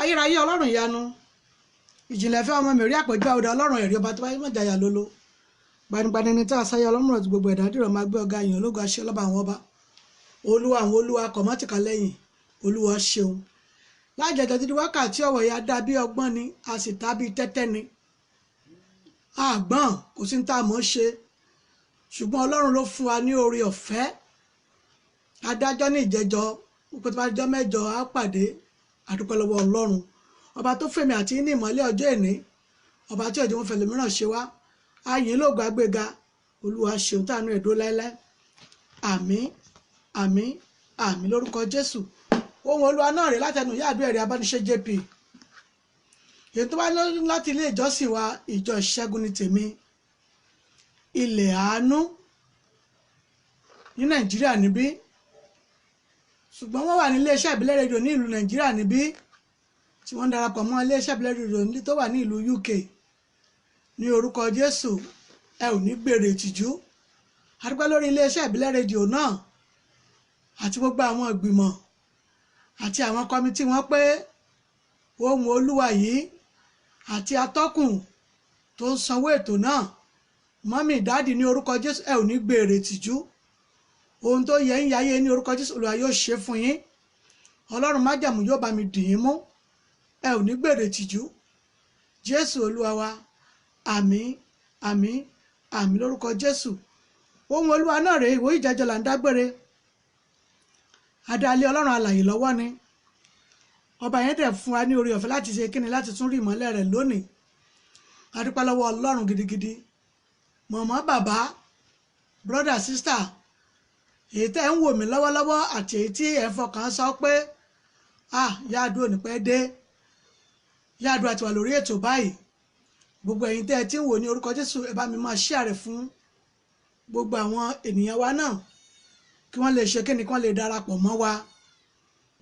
ayérayé ọlọ́run ìyanu ìjìnlẹ̀ fẹ́ ọmọ mi rí àpèjọ ọ̀dọ̀ ọlọ́run ẹ̀rí ọba tó bá mọ̀jà yà lólo gbanigbani ní tá a sáyé ọlọ́run ọ̀tún gbogbo ẹ̀dá dìrọ̀ máa gbé ọ̀gá yìí ológun aṣẹ́ ọlọ́ba àwọn ọba olúwa àwọn olúwa kọ̀mọ́tìkà lẹ́yìn olúwa ṣeun lájẹjọ títí wákàtí ọ̀wọ̀ ya dá bí ọgbọ́n ni a sì ta bí tẹ́tẹ́ ni àgbọ̀n kò sí ní tá a mọ̀ ṣe ṣùgbọ́n ọlọ́run ló fún wa ní oore ọ̀fẹ́ adájọ́ ní ìjẹjọ́ pípẹ́ tó bá jọ́ mẹ́jọ á pàdé àdúpẹ́ lọ́wọ́ ọlọ́run ọba tó fèmí àti ní ìmọ́lẹ̀ ọjọ́ èní ọba tí ọjọ́ wọn fẹ́ lómìíràn ṣe wá ayé lóògùn agbéga olúwa ṣeun tànú ẹ̀dó láéláé àmín àmín àmín lórúkọ jésù ohun olúwa náà rèé látẹnu ìyá àdúrà Eriabanise JP èyí tó wá láti ilé ìjọsìn wa ìjọ ìṣẹ́gun ní tèmi ilẹ̀ àánú ní nàìjíríà níbí ṣùgbọ́n wọ́n wà ní iléeṣẹ́ ìbílẹ̀ rédíò ní ìlú nàìjíríà níbí tí wọ́n darapọ̀ mọ́ iléeṣẹ́ ìbílẹ̀ rédíò tó wà ní ìlú UK ní orúkọ jésù ẹ ò ní gbèrè ìtìjú a dúpẹ́ lórí iléeṣẹ́ ìbílẹ̀ rédíò náà àti gbogbo àwọn ìgbìmọ̀ àti àwọn kọmitì wọn pé ohun olúwa yìí àti atọ́kùn tó ń sanwó ètò náà mọ́mì dáàdì ní orúkọ jésù ẹ ò ní gbèrè ìtìjú ohun tó yẹ ń yáyé ní orúkọ jésù olúwa yóò ṣe fún yín ọlọ́run májàmú yóò bá mi dì yín mú ẹ ò ní gbèrè ìtìjú jésù olúwa wa àmín àmín àmín lórúkọ jésù ohun olúwa náà rèé ìwòye ìjẹjọ là ń dágbére adalẹ ọlọ́run alààyè lọ́wọ́ ni ọba yẹn dẹ̀ fún wa ní oore ọ̀fẹ́ láti ṣe kíni láti tún rí ìmọ́lẹ̀ rẹ̀ lónìí a dúpẹ́ lọ́wọ́ ọlọ́run gidigidi mọ̀mọ́ bàbá brọ́dà sísítà èyí tẹ́ ń wò mí lọ́wọ́lọ́wọ́ àti èyí tí ẹ̀ ń fọkàn sọ pé yáàdúró ní pẹ́ dé yáàdúró àti wà lórí ètò báyìí gbogbo ẹ̀yin tẹ́ ẹ ti ń wò ní orúkọ jésù ẹ bá mi máa share rẹ̀ fún gbogbo àwọn ènìyàn wa náà kí wọ́n lè ṣe kíni kí wọ́n lè darapọ̀ mọ́ wa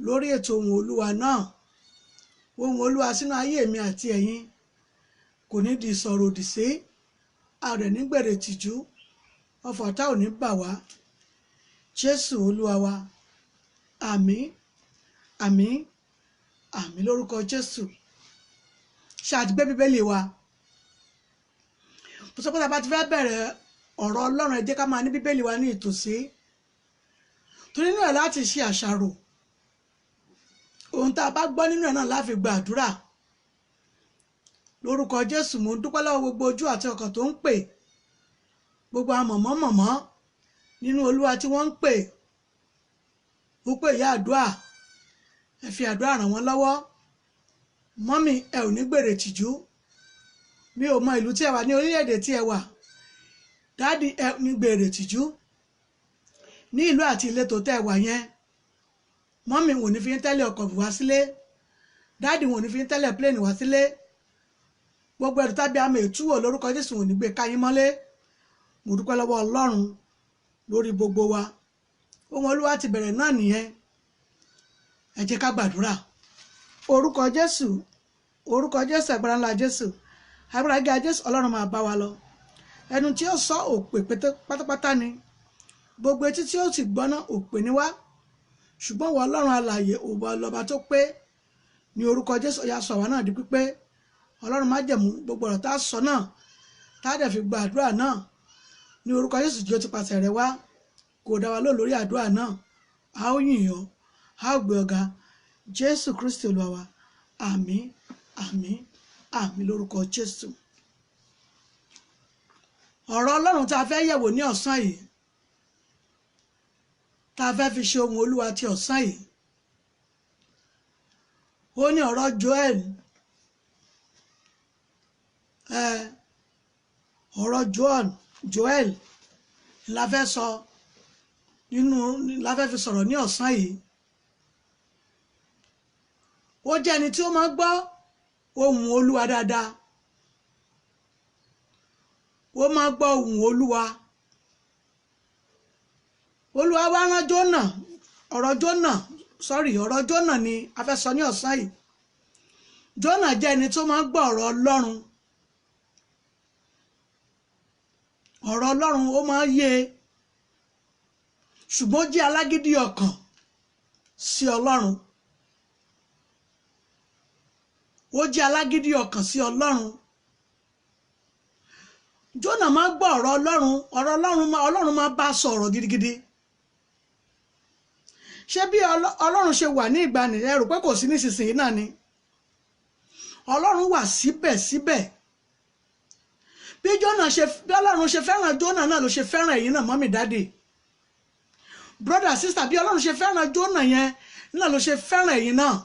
lórí ètò ohun olúwa náà ohun olúwa sínú ayé mi àti ẹ̀yin kò ní di ìsọ̀rọ̀ òdì sí a rẹ̀ ní gbèrè tìjú ọfọ̀ ọ̀tá ò ní bà wá jésù olúwa wa àmín àmín àmín lórúkọ jésù ṣàtìgbé bíbélì wa pọ̀sọ́pọ̀sọ́ bá ti fẹ́ bẹ̀rẹ̀ ọ̀rọ̀ ọlọ́run ẹ jẹ́ ká máa ní bíbélì wa ní ìtòsí torí nínú ẹ̀ láti ṣe àṣàrò ohun tá a bá gbọ́ nínú ẹ̀ náà láfi gba àdúrà lórúkọ jésù mo ń dúpẹ́ lọ́wọ́ gbogbo ojú àti ọkàn tó ń pè gbogbo àwọn mọ̀mọ́ nínú olúwa tí wọ́n ń pè ó pè ìyá àdúrà ẹ fi àdúrà ràn wọ́n lọ́wọ́ mọ́mì ẹ ò ní gbèrè tìjú mi ò mọ ìlú tí ẹ wà ní orílẹ̀-èdè tí ẹ wà dáàdì ẹ ní gbèrè tìjú ní ìlú àti ìletò tẹ́ ẹ wà yẹn mọ́mì wọ́n ní fi ń tẹ́lẹ̀ ọkọ̀ wá sílé dáàdì wọ́n ní fi ń tẹ́lẹ̀ pléènì wá sílé gbogbo ẹ̀rù tábí àmì ìtúwò lórúkọ jésù wọ́n ní gbé káyín mọ́lé mo dúpẹ́ lọ́wọ́ ọlọ́run lórí gbogbo wa ohun olúwa ti bẹ̀rẹ̀ náà nìyẹn ẹ jẹ́ ká gbàdúrà orúkọ jésù agbára ńlá jésù agbára gíga jésù ọlọ́run máa bá wa lọ ẹnu tí ó sọ òpè pátápátá ni gbogbo etí tí ó sì gbọ́ná òpè ní wá ṣùgbọ́n wọ ọlọ́run alààyè òbá lọ́ba tó pé ní orúkọ jésù ọ̀yà sọ àwa náà di pípé ọlọ́run má jẹ̀mú gbogbo ọ̀rọ̀ tá a sọ náà tá a dẹ̀ fi gba àdúrà náà ní orúkọ jésù tí ó ti pàṣẹ rẹ̀ wá kò dá wa lórí àdúrà náà a ó yìn ọ́ a ó gbé ọ̀gá jésù kristi olúwa wa àmín àmín àmín lórúkọ jésù ọ̀rọ̀ ọlọ́run tá a fẹ́ yẹ̀wò ní ọ̀sán yìí tá a fẹ́ fi ṣe ohun olúwa ti ọ̀sán yìí ó ní ọ̀rọ̀ Joel la fẹ́ sọ la fẹ́ fi sọ̀rọ̀ ní ọ̀sán yìí ó jẹ́ ẹni tí ó máa gbọ́ ohùn olúwa dáadáa ó máa gbọ́ ohùn olúwa wá rán Jónà ọ̀rọ̀ Jónà ni a fẹ́ sọ ní ọ̀sán yìí Jónà jẹ́ ẹni tó máa gbọ́ ọ̀rọ̀ ọlọ́run ó máa yé ṣùgbọ́n ó jẹ́ alágídí ọkàn sí ọlọ́run ó jẹ́ alágídí ọkàn sí Ọlọ́run. Jónà máa gbọ́ ọ̀rọ̀ Ọlọ́run máa bá sọ̀rọ̀ gidigidi. Ṣé bí Ọlọ́run ṣe wà ní ìgbàanì ẹ rò pé kò sí nísinsìnyí náà ni? Ọlọ́run wà síbẹ̀síbẹ̀. Bí Ọlọ́run ṣe fẹ́ràn Jónà náà ló ṣe fẹ́ràn ẹ̀yin náà mọ́mì dáàdì. Brother sister, bí Ọlọ́run ṣe fẹ́ràn Jónà yẹn náà ló ṣe fẹ́ràn ẹ̀yin náà.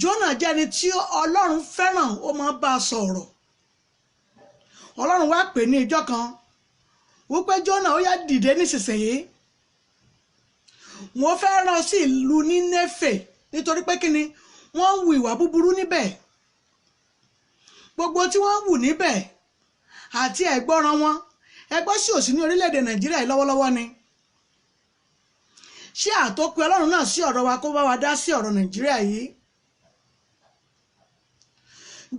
Jónà jẹ́ ẹni tí Ọlọ́run fẹ́ràn, ó máa bá a sọ̀rọ̀. Ọlọ́run wá pè ní ìjọ́ kan wípé Jónà ó yá dìde nísinsìnyí. Wọ́n fẹ́ rán sí ìlú Nínéfè nítorí pé kíni wọ́n ń hu ìwà búburú níbẹ̀. Gbogbo tí wọ́n ń hù níbẹ̀ àti ẹ̀gbọ́ràn wọn ẹgbọ́ sí òsì ní orílẹ̀-èdè Nàìjíríà yìí lọ́wọ́lọ́wọ́ ni. Ṣé àtọ́pẹ́ Ọlọ́run náà sí ọ̀rọ̀ wa kó bá wa dá sí ọ̀rọ̀ Nàìjíríà yìí?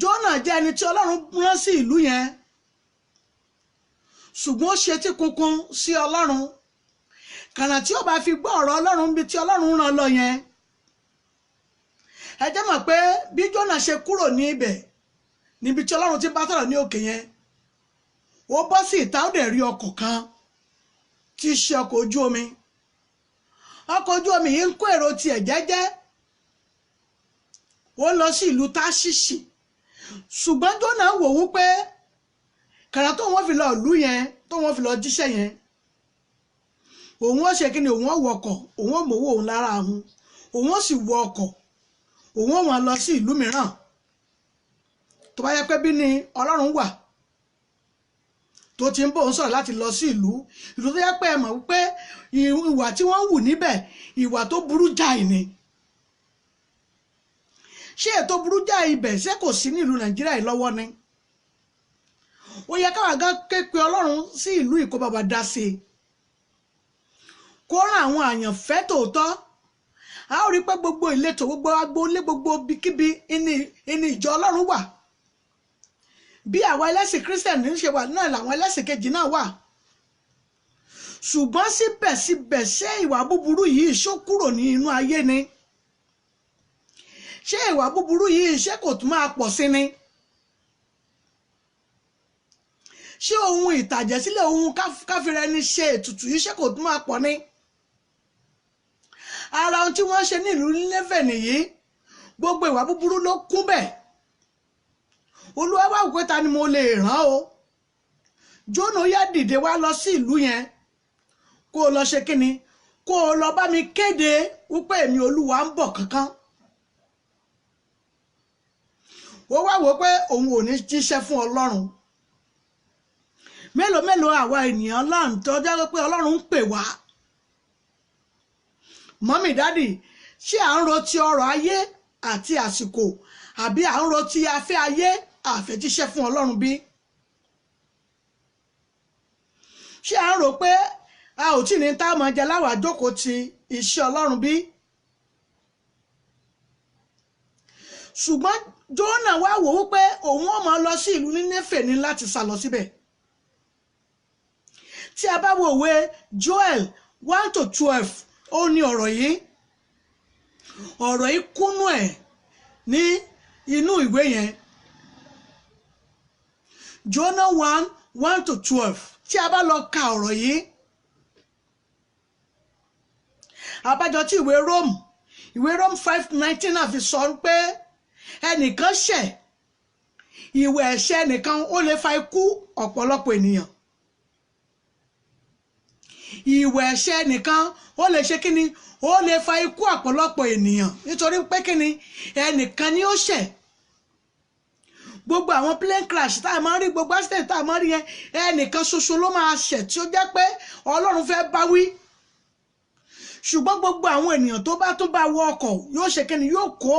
Jónà jẹ́ ẹni tí Ọlọ́run rán sí ìlú yẹn, ṣùgbọ́n ó ṣe tí kunkun sí Ọlọ́run. Kànà tí ó bá fi gbọ́ ọ̀rọ̀ Ọlọ́run bí tí Ọlọ́run rán lọ yẹn. Ẹ jẹ́ mọ̀ pé bí Jónà ṣe kúrò ní ibẹ̀ níbi tí Ọlọ́run ti bá sọ̀rọ̀ ní òkè yẹn, ó bọ́ sí ìta ó dẹ̀ rí ọkọ̀ kan tí í ṣe ọkọ̀ ojú omi. Ọkọ̀ ojú omi yìí ń kó èrò tiẹ̀ jẹ́jẹ́. Ó lọ sí ìlú Táṣíṣì. Ṣùgbọ́n Jónà wò wípé kàrà tó wọ́n fi lọ ìlú yẹn, tó wọ́n fi lọ jíṣẹ́ yẹn, òun ó ṣe kíni, òun ó wọ ọkọ̀, òun ó mọ̀wó òun lára òun, òun ó sì wọ ọkọ̀, òun ó wọn lọ sí ìlú mìíràn. Tó bá yẹ pé bí ni Ọlọ́run wà tó ti ń bọ̀ ń sọ̀rọ̀ láti lọ sí ìlú tó yẹ pé ẹ mọ̀ wípé ìwà tí wọ́n ń hù níbẹ̀ ìwà tó burú jáì ni. Ṣé ètò burú jáì ibẹ̀ ṣé kò sí ní ìlú Nàìjíríà yìí lọ́wọ́ ni? Ó yẹ káwa gan ké pe Ọlọ́run sí ìlú ìkó bàbá dá sí i. Kó rán àwọn àyànfẹ́ tòótọ́. A ó rí pé gbogbo ìletò, gbogbo agboolé, gbogbo ibikíbi ìní ìjọ Ọlọ́run wà. Bí àwọn ẹlẹ́sìn Kírísítẹ̀nì ń ṣe wà náà làwọn ẹlẹ́sìn kejì náà wà. Ṣùgbọ́n síbẹ̀síbẹ̀ ṣé ìwà búburú yìí ṣó kúrò ní inú ayé ni? Ṣé ìwà búburú yìí ṣé kò tún máa pọ̀ sí ni? Ṣé ohun ìtàjẹ̀sílẹ̀, ohun káfíra ẹni ṣe ètùtù yìí ṣé kò tún máa pọ̀ ni? Ara ohun tí wọ́n ṣe ní ìlú Nínéfè nìyí. Gbogbo ìwà búburú ló kún bẹ́ẹ̀. Olúwa wá wò pé ta ni mo lè rán o? Jónà yá dìde wá lọ sí ìlú yẹn kó o lọ ṣe kíni, kó o lọ bá mi kéde wípé èmi Olúwa ń bọ̀ kankan. Ó wá wò pé òun ò ní jíṣẹ́ fún Ọlọ́run. Mélòó mélòó àwa ènìyàn Ọlọ́run tó jẹ́ pé Ọlọ́run ń pè wá. Mọ́mì dádì, ṣé à ń ro ti ọrọ̀ ayé àti àsìkò àbí à ń ro ti afẹ́ ayé àfẹ́jíṣẹ́ fún Ọlọ́run bí? Ṣé à ń rò pé a ò tí ní tá máa jẹ láwàá jókòó ti iṣẹ́ Ọlọ́run bí? Ṣùgbọ́n Jónà wá wò wípé òun ó máa lọ sí ìlú Nínéfè ní láti sá lọ síbẹ̀. Tí a bá wo ìwé Joel 1-12, ó ní ọ̀rọ̀ yìí kúnnú ẹ̀ ní inú ìwé yẹn. Jonah 1:1-12. Tí a bá lọ ka ọ̀rọ̀ yìí, àbájọ tí ìwé Rome 5:19 náà fi sọ pé ẹnìkan ṣẹ̀, ìwà ẹ̀ṣẹ̀ ẹnìkan ó lè fa ikú ọ̀pọ̀lọpọ̀ ènìyàn. Ìwà ẹ̀ṣẹ̀ ẹnìkan ó lè ṣe kíni, ó lè fa ikú ọ̀pọ̀lọpọ̀ ènìyàn nítorí pé kíni ẹnìkan ni ó ṣẹ̀. Gbogbo àwọn plane crash tá a máa rí, gbogbo accident tá a máa rí yẹn, ẹnìkan ṣoṣo ló máa ṣẹ̀ tí ó jẹ́ pé Ọlọ́run fẹ́ bá wí. Ṣùgbọ́n gbogbo àwọn ènìyàn tó bá tún bá wọ ọkọ̀ yóò ṣe kíni, yóò kó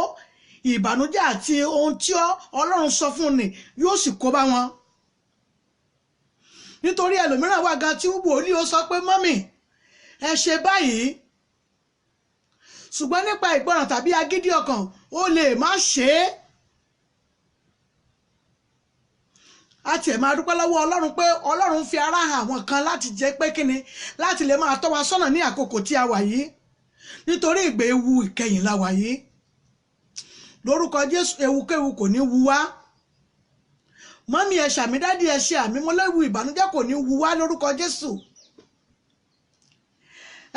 ìbànújẹ́ àti ohun tí Ọlọ́run sọ fún ni yóò sì kó bá wọn. Nítorí ẹlòmíràn wà gan tí wòlíì ó sọ pé mọ́mì ẹ ṣe báyìí, ṣùgbọ́n nípa ìgbọràn tàbí agídí ọkàn ó lè má ṣe é. A tiẹ̀ máa dúpẹ́ lọ́wọ́ Ọlọ́run pé Ọlọ́run fi ara hàn àwọn kan láti jẹ́ pé kíni, láti lè máa tọ́ wa sọ́nà ní àkókò tí a wà yìí, nítorí ìgbà ewu ìkẹyìn la wà yìí. lórúkọ Jésù ewukéwu kò ní wu wá. Mọ́mí ẹ ṣàmì, dádì ẹ ṣe àmì, mo léwu ìbànújẹ́ kò ní wu wá lórúkọ Jésù.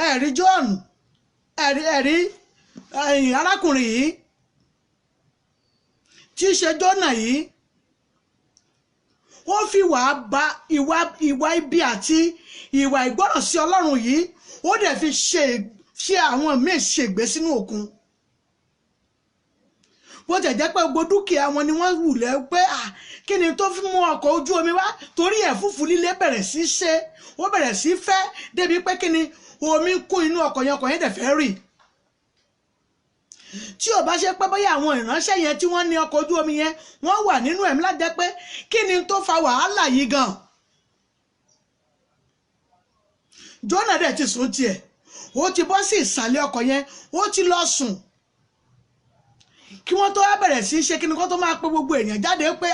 Ẹ̀rí John, ẹ̀rí arákùnrin yìí tí í ṣe Jónà yìí, ó fi ìwà ibi àti ìwà ìgbọ́ràn sí Ọlọ́run yìí, ó dẹ̀ fi ṣe àwọn míì ṣègbé sínú òkun. Bó tẹ̀ jẹ́ pé gbogbo dúkìá wọn ni wọ́n wùlẹ̀ pé kí ni tó fi mú ọkọ̀ ojú omi wá, torí ẹ̀fúùfù líle bẹ̀rẹ̀ sí ṣe, ó bẹ̀rẹ̀ sí fẹ́ débi pé kí ni omi kún inú ọkọ̀ yẹn dẹ̀ fẹ́ rì. Tí ò bá ṣe pé bóyá àwọn ìránṣẹ́ yẹn tí wọ́n ní ọkọ̀ ojú omi yẹn wọ́n wà nínú ẹ̀mí láti jẹ́ pé kí ni tó fa wàhálà yìí gan. Jónà dẹ̀ ti sùn tiẹ̀, ó ti bọ́ sí ìsàlẹ̀ ọkọ̀ yẹn, ó ti lọ sùn. Kí wọ́n tó wá bẹ̀rẹ̀ sí ṣe kí ni kó tó máa pe gbogbo èèyàn jáde pé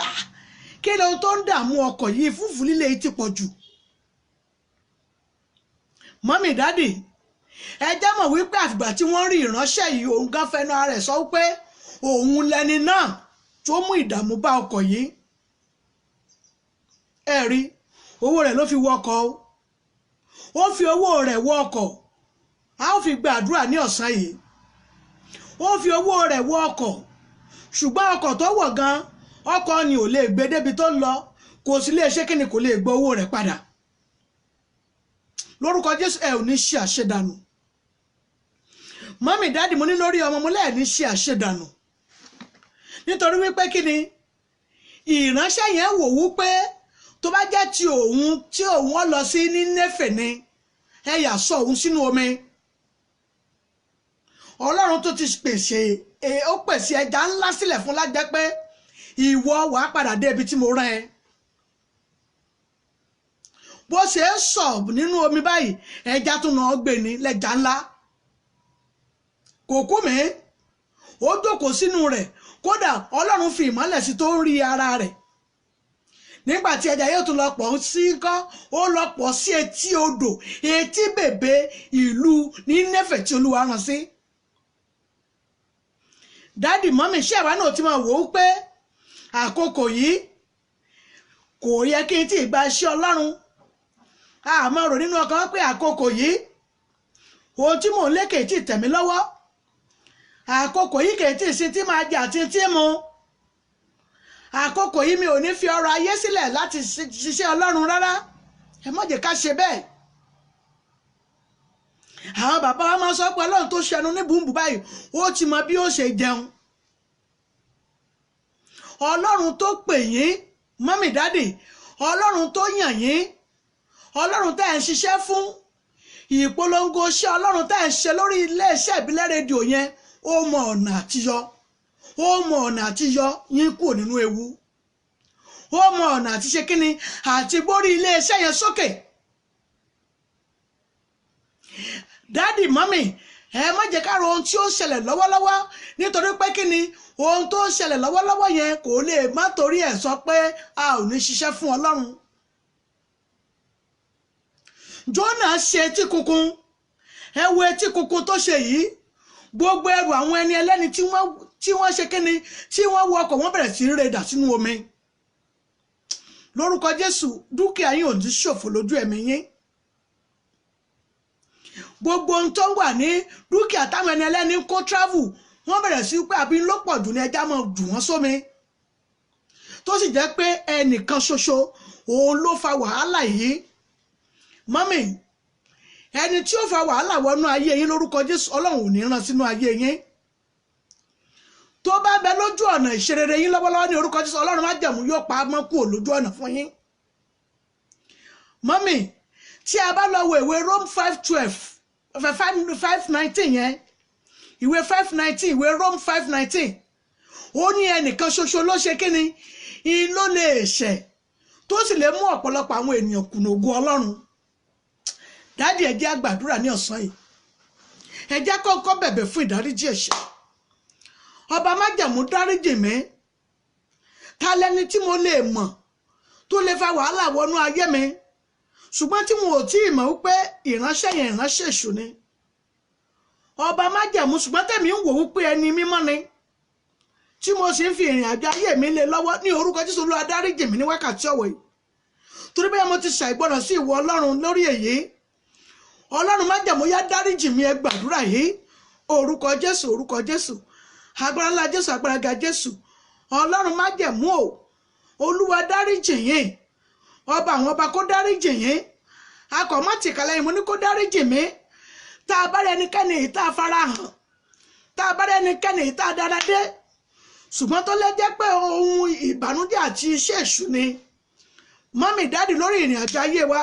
kí ni ohun tó ń dààmú ọkọ̀ yìí, fúfú líle yìí ti pọ̀ jù. Mọ́mì dádì, ẹ jẹ́ mọ̀ wípé àfìgbà tí wọ́n rí ìránṣẹ́ yìí, òun gan fẹnu ara rẹ̀ sọ wípé òun lẹni náà tó mú ìdààmú bá ọkọ̀ yìí. Ẹ rí, owó rẹ̀ ló fi wọ ọkọ̀ o, ó fi owó rẹ̀ wọ ọkọ̀, a ó fi gba àdúrà ní ọ̀sán yìí. Ó fi owó rẹ̀ wọ ọkọ̀, ṣùgbọ́n ọkọ̀ tó wọ̀ gan, ọkọ̀ ni ò lè gbé débi tó lọ, kò sì lè ṣe kíni, kò lè gbé owó rẹ̀ padà. Lórúkọ Jésù ẹ ò ní ṣe àṣedànù. Mọ́mì dáàdì, mo ní lórí ọmọ mo lẹ́ẹ̀ ní ṣe àṣedànù, nítorí wípé kíni ìránṣẹ́ yẹn wò wípé tó bá jẹ́ tí òun ó lọ sí ní Néfè ni, ẹ yà sọ òun sínú omi. Ọlọ́run tó ti pèsè ẹja ńlá sílẹ̀ fún lájẹ́ pé ìwọ wàá padà dé ibi tí mo rán ẹ. Bó ṣe ń sọ nínú omi báyìí, ẹja tún náà gbé ní lẹ́jà ńlá. Kò kú mi, ó jókòó sínú rẹ̀, kódà Ọlọ́run fi ìmọ́lẹ̀ sí tó ń rí ara rẹ̀. Nígbà tí ẹja yóò tún lọ pọ̀ sí kọ́, ó lọ pọ̀ sí etí odò, etí bèbè ìlú ní Néfè tí Olúwa rán sí. Dádì mọ́mì, ṣé àwa náà ti máa wò ó pé àkókò yìí kò yẹ kí n tí ì gba iṣẹ́ Ọlọ́run? Àmọ́ rò nínú ọkàn pé àkókò yìí ohun tí mò ń lé kè tí ì tẹ̀ mí lọ́wọ́, àkókò yìí kè tí ì sin tí máa jẹ àti tí mu, àkókò yìí mi ò ní fi ọrọ̀ ayé sílẹ̀ láti ṣiṣẹ́ Ọlọ́run rárá. Ẹ má jẹ́ ká ṣe bẹ́ẹ̀. Àwọn bàbá wa máa sọ pé Ọlọ́run tó ṣẹnu ní bùnbù báyìí, ó ti mọ bí ó ṣe jẹun. Ọlọ́run tó pè yín, mọ́mì dádì, Ọlọ́run tó yàn yín, Ọlọ́run tẹ́ ẹ̀ ń ṣiṣẹ́ fún, ìpolongo iṣẹ́ Ọlọ́run tẹ́ ẹ̀ ń ṣe lórí iléeṣẹ́ ìbílẹ̀ rédíò yẹn, ó mọ ọ̀nà àtiyọ, ó mọ ọ̀nà àtiyọ yín kúrò nínú ewu, ó mọ ọ̀nà àti ṣe kíni àti gbórí iléeṣẹ́ yẹn sókè. Dádì mọ́mì, ẹ má jẹ́ ká ro ohun tí ó ṣẹlẹ̀ lọ́wọ́lọ́wọ́, nítorí pé kíni ohun tó ń ṣẹlẹ̀ lọ́wọ́lọ́wọ́ yẹn kò lè má torí ẹ̀ sọ pé a ò ní ṣiṣẹ́ fún Ọlọ́run. Jónà ṣe etí kunkun, ẹ wo etí kunkun tó ṣe yìí, gbogbo ẹrù àwọn ẹni ẹlẹ́ni tí wọ́n ṣe kíni, tí wọ́n wọ ọkọ̀ wọ́n bẹ̀rẹ̀ sí rẹ̀ dà sínú omi. Lórúkọ Jésù, dúkìá yín ò ní ṣòfò lójú ẹ̀mí yín. Gbogbo ohun tó wà ní dúkìá táwọn ẹni ẹlẹ́ni ń kó travel, wọ́n bẹ̀rẹ̀ sí pé àbí ló pọ̀ jù ní ẹja máa jù wọ́n sómi, tó sì jẹ́ pé ẹnìkan ṣoṣo òun ló fa wàhálà yìí. Mọ́mì, ẹni tí ó fa wàhálà wọnú ayé yín lórúkọ Jésù, Ọlọ́run ò ní rán sínú ayé yín. Tó bá bẹ lójú ọ̀nà ìṣerere yín lọ́wọ́lọ́wọ́ ní orúkọ Jésù, Ọlọ́run má jẹ̀mú yóò pa á mọ́ kúrò lójú ọ̀nà fún yín. Mọ́mì, tí a bá lọ wo ìwé Rome 5:19 yẹn, ìwé 5:19, ìwé Rome 5:19, ó ní ẹnìkan ṣoṣo ló ṣe kíni, ló lè ṣẹ̀ tó sì lè mú ọ̀pọ̀lọpọ̀ àwọn ènìyàn kùnà ògo Ọlọ́run. Dádì, ẹ jẹ́ á gbàdúrà ní ọ̀sán yìí, ẹ jẹ́ kọ́kọ́ bẹ̀bẹ̀ fún ìdáríjì ẹ̀ṣẹ̀. Ọba májẹ̀mú dáríjì mi, ta lẹni tí mo lè mọ̀ tó lè fa wàhálà wọnú ayé mi, ṣùgbọ́n tí mo ò tí ì mọ̀ wípé ìránṣẹ́ yẹn ìránṣẹ́ èṣù ni. Ọba májẹ̀mú, ṣùgbọ́n tẹ̀mí ń wò wípé ẹni mímọ́ ni. tí mo sì ń fi ìrìn àjò ayé mi lé lọ́wọ́ ní orúkọ Jésù Olúwa dáríjì mí ní wákàtí ọ̀wọ̀ yìí torí bẹ́ẹ̀ mo ti ṣàìgbọràn sí ìwọ Ọlọ́run lórí èyí Ọlọ́run májẹ̀mú yá dáríjì mí ẹ gbàdúrà yìí orúkọ Jésù agbára ńlá Jésù agbára ga Jésù Ọlọ́run májẹ̀mú o Olúwa dáríjì yín ọba àwọn ọba kó dáríjì yín akọ̀mọ́tìkàlẹ̀ yìí mo ní kó dáríjì mí tá a bá rí ẹnikẹ́ni yìí tá a farahàn tá a bá rí ẹnikẹ́ni yìí tá a dára dé ṣùgbọ́n tó lè jẹ́ pé ohun ìbànújẹ́ àti iṣẹ́ èṣù ni mọ́mì dáàdì lórí ìrìn àjò ayé wa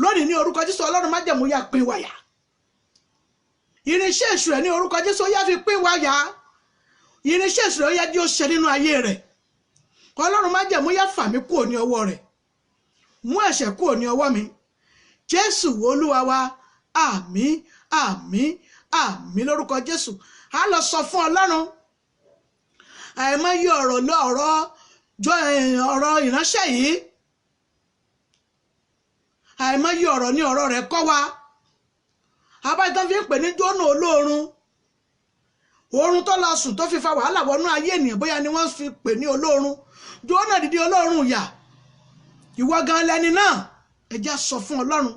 lónìí ní orúkọ Jésù Ọlọ́run májẹ̀mú yá pín wáyà irinṣẹ́ èṣù rẹ̀ ní orúkọ Jésù yá fi pín wáyà irinṣẹ́ èṣù rẹ̀ yá jí ó ṣe nínú ayé rẹ̀ Ọlọ́run májẹ̀mú yá fà mí kúrò ní ọwọ́ rẹ̀ mú ẹ̀ṣẹ̀ kúrò ní ọwọ́ mi Jésù Olúwa wa àmín àmín àmín lórúkọ Jésù a lọ sọ fún Ọlọ́run àìmọye ọ̀rọ̀ ìránṣẹ́ yìí àìmọye ọ̀rọ̀ ní ọ̀rọ̀ rẹ̀ kọ́ wa abájọ́ fi ń pè ní Jónà olóorun oorun tó lọ sùn tó fi fa wàhálà wọnú ayé ènìyàn bóyá ni wọ́n fi pè ní olóorun Jónà dìde olóorun yà ìwọ gan lẹni náà ẹ jẹ́ sọ fún Ọlọ́run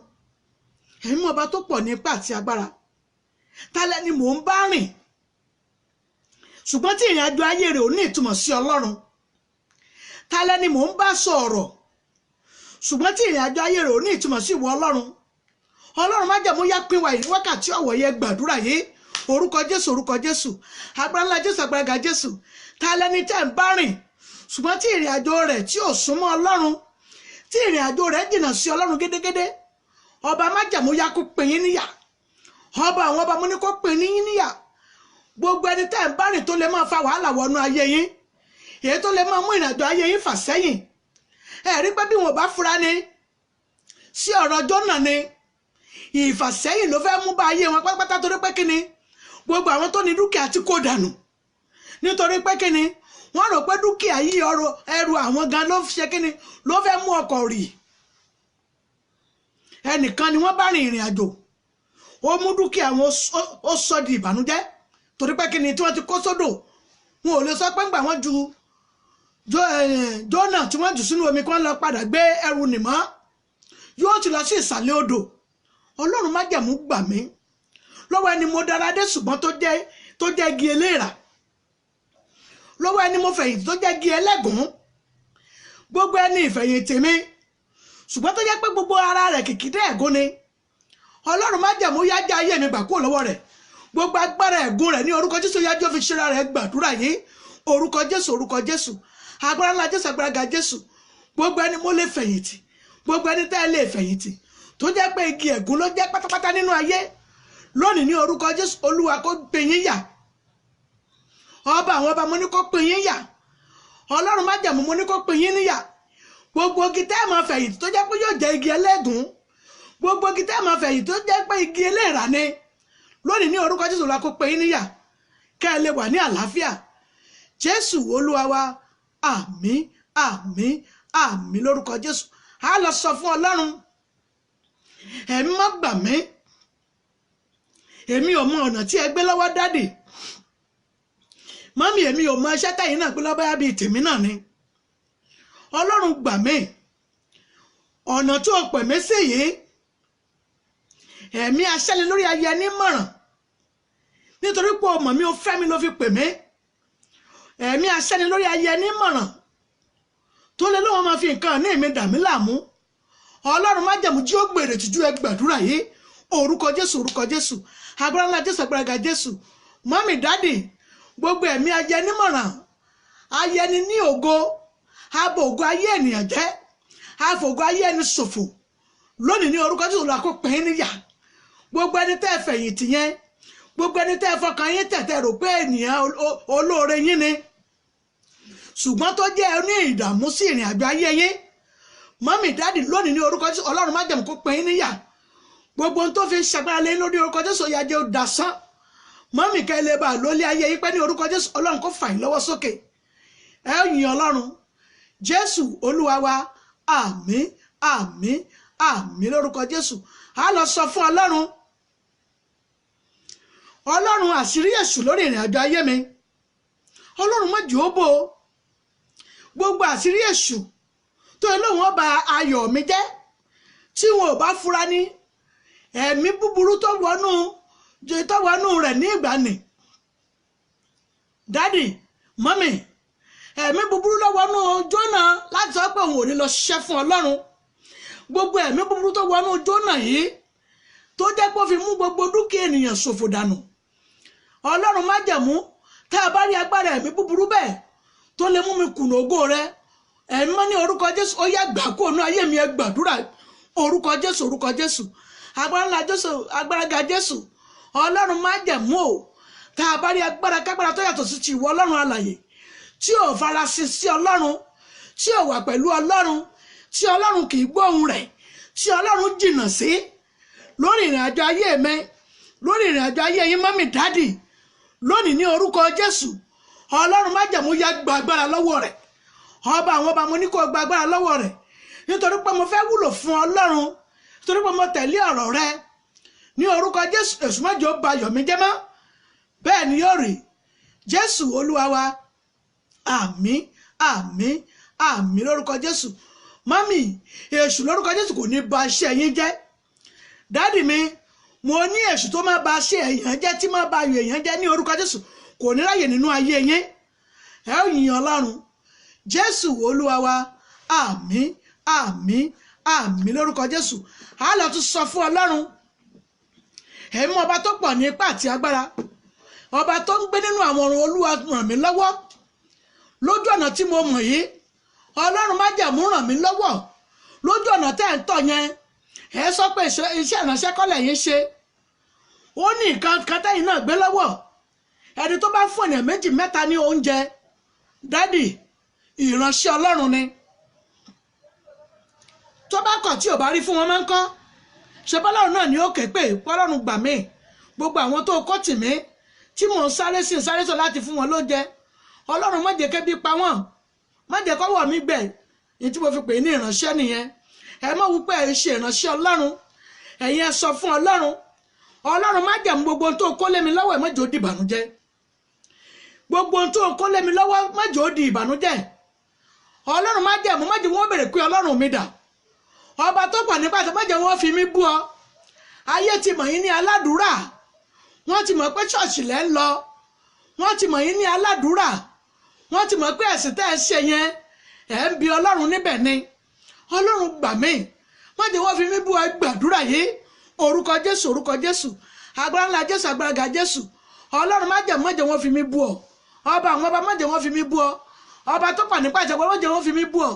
ẹ̀yin mọ̀ ọba tó pọ̀ ní ipá àti agbára ta lẹni mò ń bá rìn ṣùgbọ́n tí ìrìn àjò ayé rẹ̀ ò ní ìtumọ̀ sí Ọlọ́run ta lẹni mò ń bá sọ̀rọ̀ ṣùgbọ́n tí ìrìn àjò ayé rẹ̀ ò ní ìtumọ̀ sí ìwọ Ọlọ́run májẹ̀mú yá pín wa ní wákàtí ọ̀wọ̀ yẹ gbàdúrà yìí orúkọ Jésù agbára ńlá Jésù agbára ga Jésù ta lẹni tẹ́ ń bá rìn ṣùgbọ́n tí ìrìn àjò rẹ̀ tí ò súnmọ́ Ọlọ́run tí ìrìn àjò rẹ̀ jìnnà sí Ọlọ́run gédégédé ọba májẹ̀mú yá kó pín yín níyà ọba àwọn ọba mú ní kó pín yín níyà gbogbo ẹni tẹ́ ń bá rìn tó lè máa fa wàhálà wọnú ayé yín èyí tó lè máa mú ìrìn àjò ayé yín fà sẹ́yìn rí pé bí wọn bá fura ni sí ọ̀rọ̀ Jónà ni ìfàsẹ́yìn ló fẹ́ mú bá ayé wọn pátápátá torí pé kíni gbogbo àwọn tó ní dúkìá tí kò dànù nítorí pé kíni wọ́n rò pé dúkìá yìí ẹrù àwọn gan ló ṣe kíni ló fẹ́ mú ọkọ̀ rì ẹnìkan ni wọ́n bá rin ìrìn àjò ó mú dúkìá wọn ó sọ di ìbànújẹ́ torí pé kíni tí wọ́n ti kó sódò wọn ò lè sọ pé ńgbà wọ́n ju Jónà tí wọ́n jù sínú omi kí wọ́n lọ padà gbé ẹrù nìmọ́ yóò ti lọ sí ìsàlẹ̀ odò Ọlọ́run májẹ̀mú gbà mí lọ́wọ́ ẹni mo dára dé ṣùgbọ́n tó jẹ́ igi eléèrà lọ́wọ́ ẹni mo fẹ̀yìntì tó jẹ́ igi ẹlẹ́gùn gbogbo ẹni ìfẹ̀yìntì mi ṣùgbọ́n tó jẹ́ pé gbogbo ara rẹ̀ kìkìdá ẹ̀gún ni Ọlọ́run májẹ̀mú yá já ayé mi gbà kúrò lọ́wọ́ rẹ̀ gbogbo agbára ẹ̀gún rẹ̀ ní orúkọ Jésù yájọ́ fi ṣera rẹ̀ gbàdúrà yìí orúkọ Jésù agbára ńlá Jésù agbára ga Jésù gbogbo ẹni mo lè fẹ̀yìntì gbogbo ẹni tẹ́ ẹ lè fẹ̀yìntì tó jẹ́ pé igi ẹ̀gún ló jẹ́ pátápátá nínú ayé lónìí ní orúkọ Jésù Olúwa kó pè yín yà ọba àwọn ọba mo ní kó pè yín yà Ọlọ́run májẹ̀mú mo ní kó pè yín níyà gbogbo igi tẹ́ ẹ máa fẹ̀yìntì tó jẹ́ pé yóò jẹ́ igi ẹlẹ́gùn gbogbo igi tẹ́ ẹ máa fẹ̀yìntì tó jẹ́ pé igi eléèrà ni lónìí ní orúkọ Jésù Olúwa kó pè yín níyà kẹ́ ẹ lè wà ní àlàáfíà Jésù Olúwa wa àmín àmín àmín lórúkọ Jésù a lọ sọ fún Ọlọ́run ẹ̀mí má gbà mí èmi ò mọ ọ̀nà tí ẹ gbé lọ́wọ́ dádì mọ́mí èmi ò mọ iṣẹ́ tẹ̀yìn náà gbé lọ́wọ́ báyà bíi tèmi náà ni Ọlọ́run gbà mí ọ̀nà tí o pè mí sí yìí ẹ̀mí aṣẹ́ni lórí ayé ẹni mọ̀ràn nítorí pé o mọ̀ mí o fẹ́ mi ló fi pè mí ẹ̀mí aṣẹ́ni lórí ayé ẹni mọ̀ràn tó lé lóun máa fi nǹkan ní èmi dà mí láàmú Ọlọ́run májẹ̀mú jí ó gbèrè tìjú ẹ gbàdúrà yìí orúkọ Jésù agbára ńlá Jésù agbára ga Jésù mọ́mì dádì gbogbo ẹ̀mí ayẹni mọ̀ràn ayẹni ní ògo abo ògo ayé ènìyàn jẹ́ àfògo ayé ẹni ṣòfò lónìí ní orúkọ Jésù Olúwa kó pè yín níyà gbogbo ẹni tẹ́ ẹ fẹ̀yìntì yẹn gbogbo ẹni tẹ́ ẹ fọkàn yín tẹ̀tẹ̀ rò pé ènìyàn olóore yín ni ṣùgbọ́n tó jẹ́ ní ìdààmú sí ìrìn àjò ayé yín mọ́mì dáàdì lónìí ní orúkọ Jésù Ọlọ́run májẹ̀mú kó pè yín níyà gbogbo ohun tó fi ṣàgbára lé lórí orúkọ Jésù yájẹ́ ó dasán mọ́mì kẹ́ lè bá lólé ayé yín pẹ́ ní orúkọ Jésù Ọlọ́run kó fà yín lọ́wọ́ sókè ẹ yìn Ọlọ́run Jésù Olúwa wa àmín àmín àmín lórúkọ Jésù a lọ sọ fún Ọlọ́run àṣírí èṣù lórí ìrìn àjò ayé mi ọlọ́run má jẹ́ ó bò ó. Gbogbo àṣírí èṣù tó lóun ó ba ayọ̀ mi jẹ́ tí wọn ò bá fura ní ẹ̀mí búburú tó wọnú rẹ̀ ní ìgbàanì. Dádì mọ́mì, ẹ̀mí búburú ló wọnú Jónà láti sọ pé òun ò ní lọ ṣiṣẹ́ fún ọlọ́run. Gbogbo ẹ̀mí búburú tó wọnú Jónà yìí tó jẹ́ pé ó fi mú gbogbo dúkìá ènìyàn ṣòfò dànù. Ọlọ́run májẹ̀mú tá a bá rí agbára ẹ̀mí búburú bẹ́ẹ̀ tó lè mú mi kùnà ògo rẹ, ẹ̀mí mọ́ ní orúkọ Jésù ó yá gbà kó nú ayé mi, ẹ gbàdúrà orúkọ Jésù, orúkọ Jésù, agbára ńlá Jésù, agbára ga Jésù. Ọlọ́run májẹ̀mú o, tá a bá rí agbára kágbára tó yàtọ̀ sí ti ìwọ ọlọ́run alààyè tí ò farasin sí ọlọ́run, tí ò wà pẹ̀lú ọlọ́run, tí ọlọ́run kì í gbóhùn rẹ̀, tí ọlọ́run jìnnà sí lórí ìrìn àjò ayé mi, lórí ìrìn àjò ayé yín mọ́mì dádì, lónìí ní orúkọ Jésù. Ọlọ́run májẹ̀mú yá gba agbára lọ́wọ́ rẹ̀. Ọba àwọn ọba, mo ní kó gba agbára lọ́wọ́ rẹ̀ nítorí pé mo fẹ́ wúlò fún ọlọ́run, nítorí pé mo tẹ̀lé ọ̀rọ̀ rẹ ní orúkọ Jésù. Èṣù má jẹ́ ó ba ayọ̀ mi jẹ́ mọ́. Bẹ́ẹ̀ ni yóò rí Jésù Olúwa wa. Àmín àmín àmín lórúkọ Jésù. Mami, èṣù lórúkọ Jésù kò ní ba iṣẹ́ yín jẹ́. Dádì mi, mo ní èṣù tó máa ba iṣẹ́ èèyàn jẹ́, tí máa ba ayọ̀ èèyàn jẹ́ ní orúkọ Jésù kò ní ráyè nínú ayé yín. Ẹ ó yìn Ọlọ́run Jésù Olúwa wa. Àmín àmín àmín lórúkọ Jésù. A lọ tún sọ fún Ọlọ́run, ẹ̀mí ọba tó pọ̀ ní ipá àti agbára, ọba tó ń gbé nínú àwọn ọ̀run, Olúwa ràn mí lọ́wọ́ lójú ọ̀nà tí mo mọ̀ yìí. Ọlọ́run májẹ̀mú ràn mí lọ́wọ́ lójú ọ̀nà tẹ́ ń tọ̀ yẹn. Ẹ sọ pé iṣẹ́ ìránṣẹ́ kọ́lẹ̀ yín ṣe, ó ní nǹkan kan tẹ́yìn náà gbé lọ́wọ́. Ẹni tó bá fún ènìyàn méjì mẹ́ta ní oúnjẹ, dádì, ìránṣẹ́ Ọlọ́run ni. Tó bá kọ̀ tí ò bá rí fún wọn máa ń kọ́, ṣe bọ́lọ́run náà ni ó ké pé Ọlọ́run gbà mí, gbogbo àwọn tó kọ́ tì mí tí mò ń sáré sọ láti fún wọn lóúnjẹ. Ọlọ́run má jẹ́ kébi pa wọ́n, má jẹ́ kọ́wọ́ mi gbẹ. Ní tí mo fi pè ní ìránṣẹ́ nìyẹn. Ẹ mọ̀ wípé ẹ ṣe ìránṣẹ́ Ọlọ́run, ẹ̀yin ẹ sọ fún Ọlọ́run. Ọlọ́run má jẹ́ gbogbo tó kó lé mi lọ́wọ́ ẹ má jẹ́ ó di ìbànújẹ́. Gbogbo tó kó lé mi lọ́wọ́ má jẹ́ ó di ìbànújẹ́. Ọlọ́run má jẹ́ wọ́n bèrè pé Ọlọ́run mi dà. Ọba tó pọ̀ nípa tó má jẹ́ wọ́n fi mí bú ọ. Ayé ti mọ̀ yín ní aládùúrà, wọ́n ti mọ̀ pé ṣọ́ọ̀ṣì lẹ́ ń lọ, wọ́n ti mọ̀ yín ní aládùúrà, wọ́n ti mọ̀ pé ẹ̀sìn tẹ́ ẹ ṣe yẹn ẹ̀ ń bi Ọlọ́run níbẹ̀ ni. Ọlọ́run gbà mí, má jẹ́ wọ́n fi mí bú ọ, gbàdúrà yìí orúkọ Jésù, orúkọ Jésù, agbára ńlá Jésù, agbára ga Jésù. Ọlọ́run má jẹ́ wọ́n fi mí bú ọ. Ọba àwọn ọba má jẹ́ wọ́n fi mí bú ọ. Ọba tó pọ̀ nípa ìṣẹ̀wọ́ má jẹ́ wọ́n fi mí bú ọ.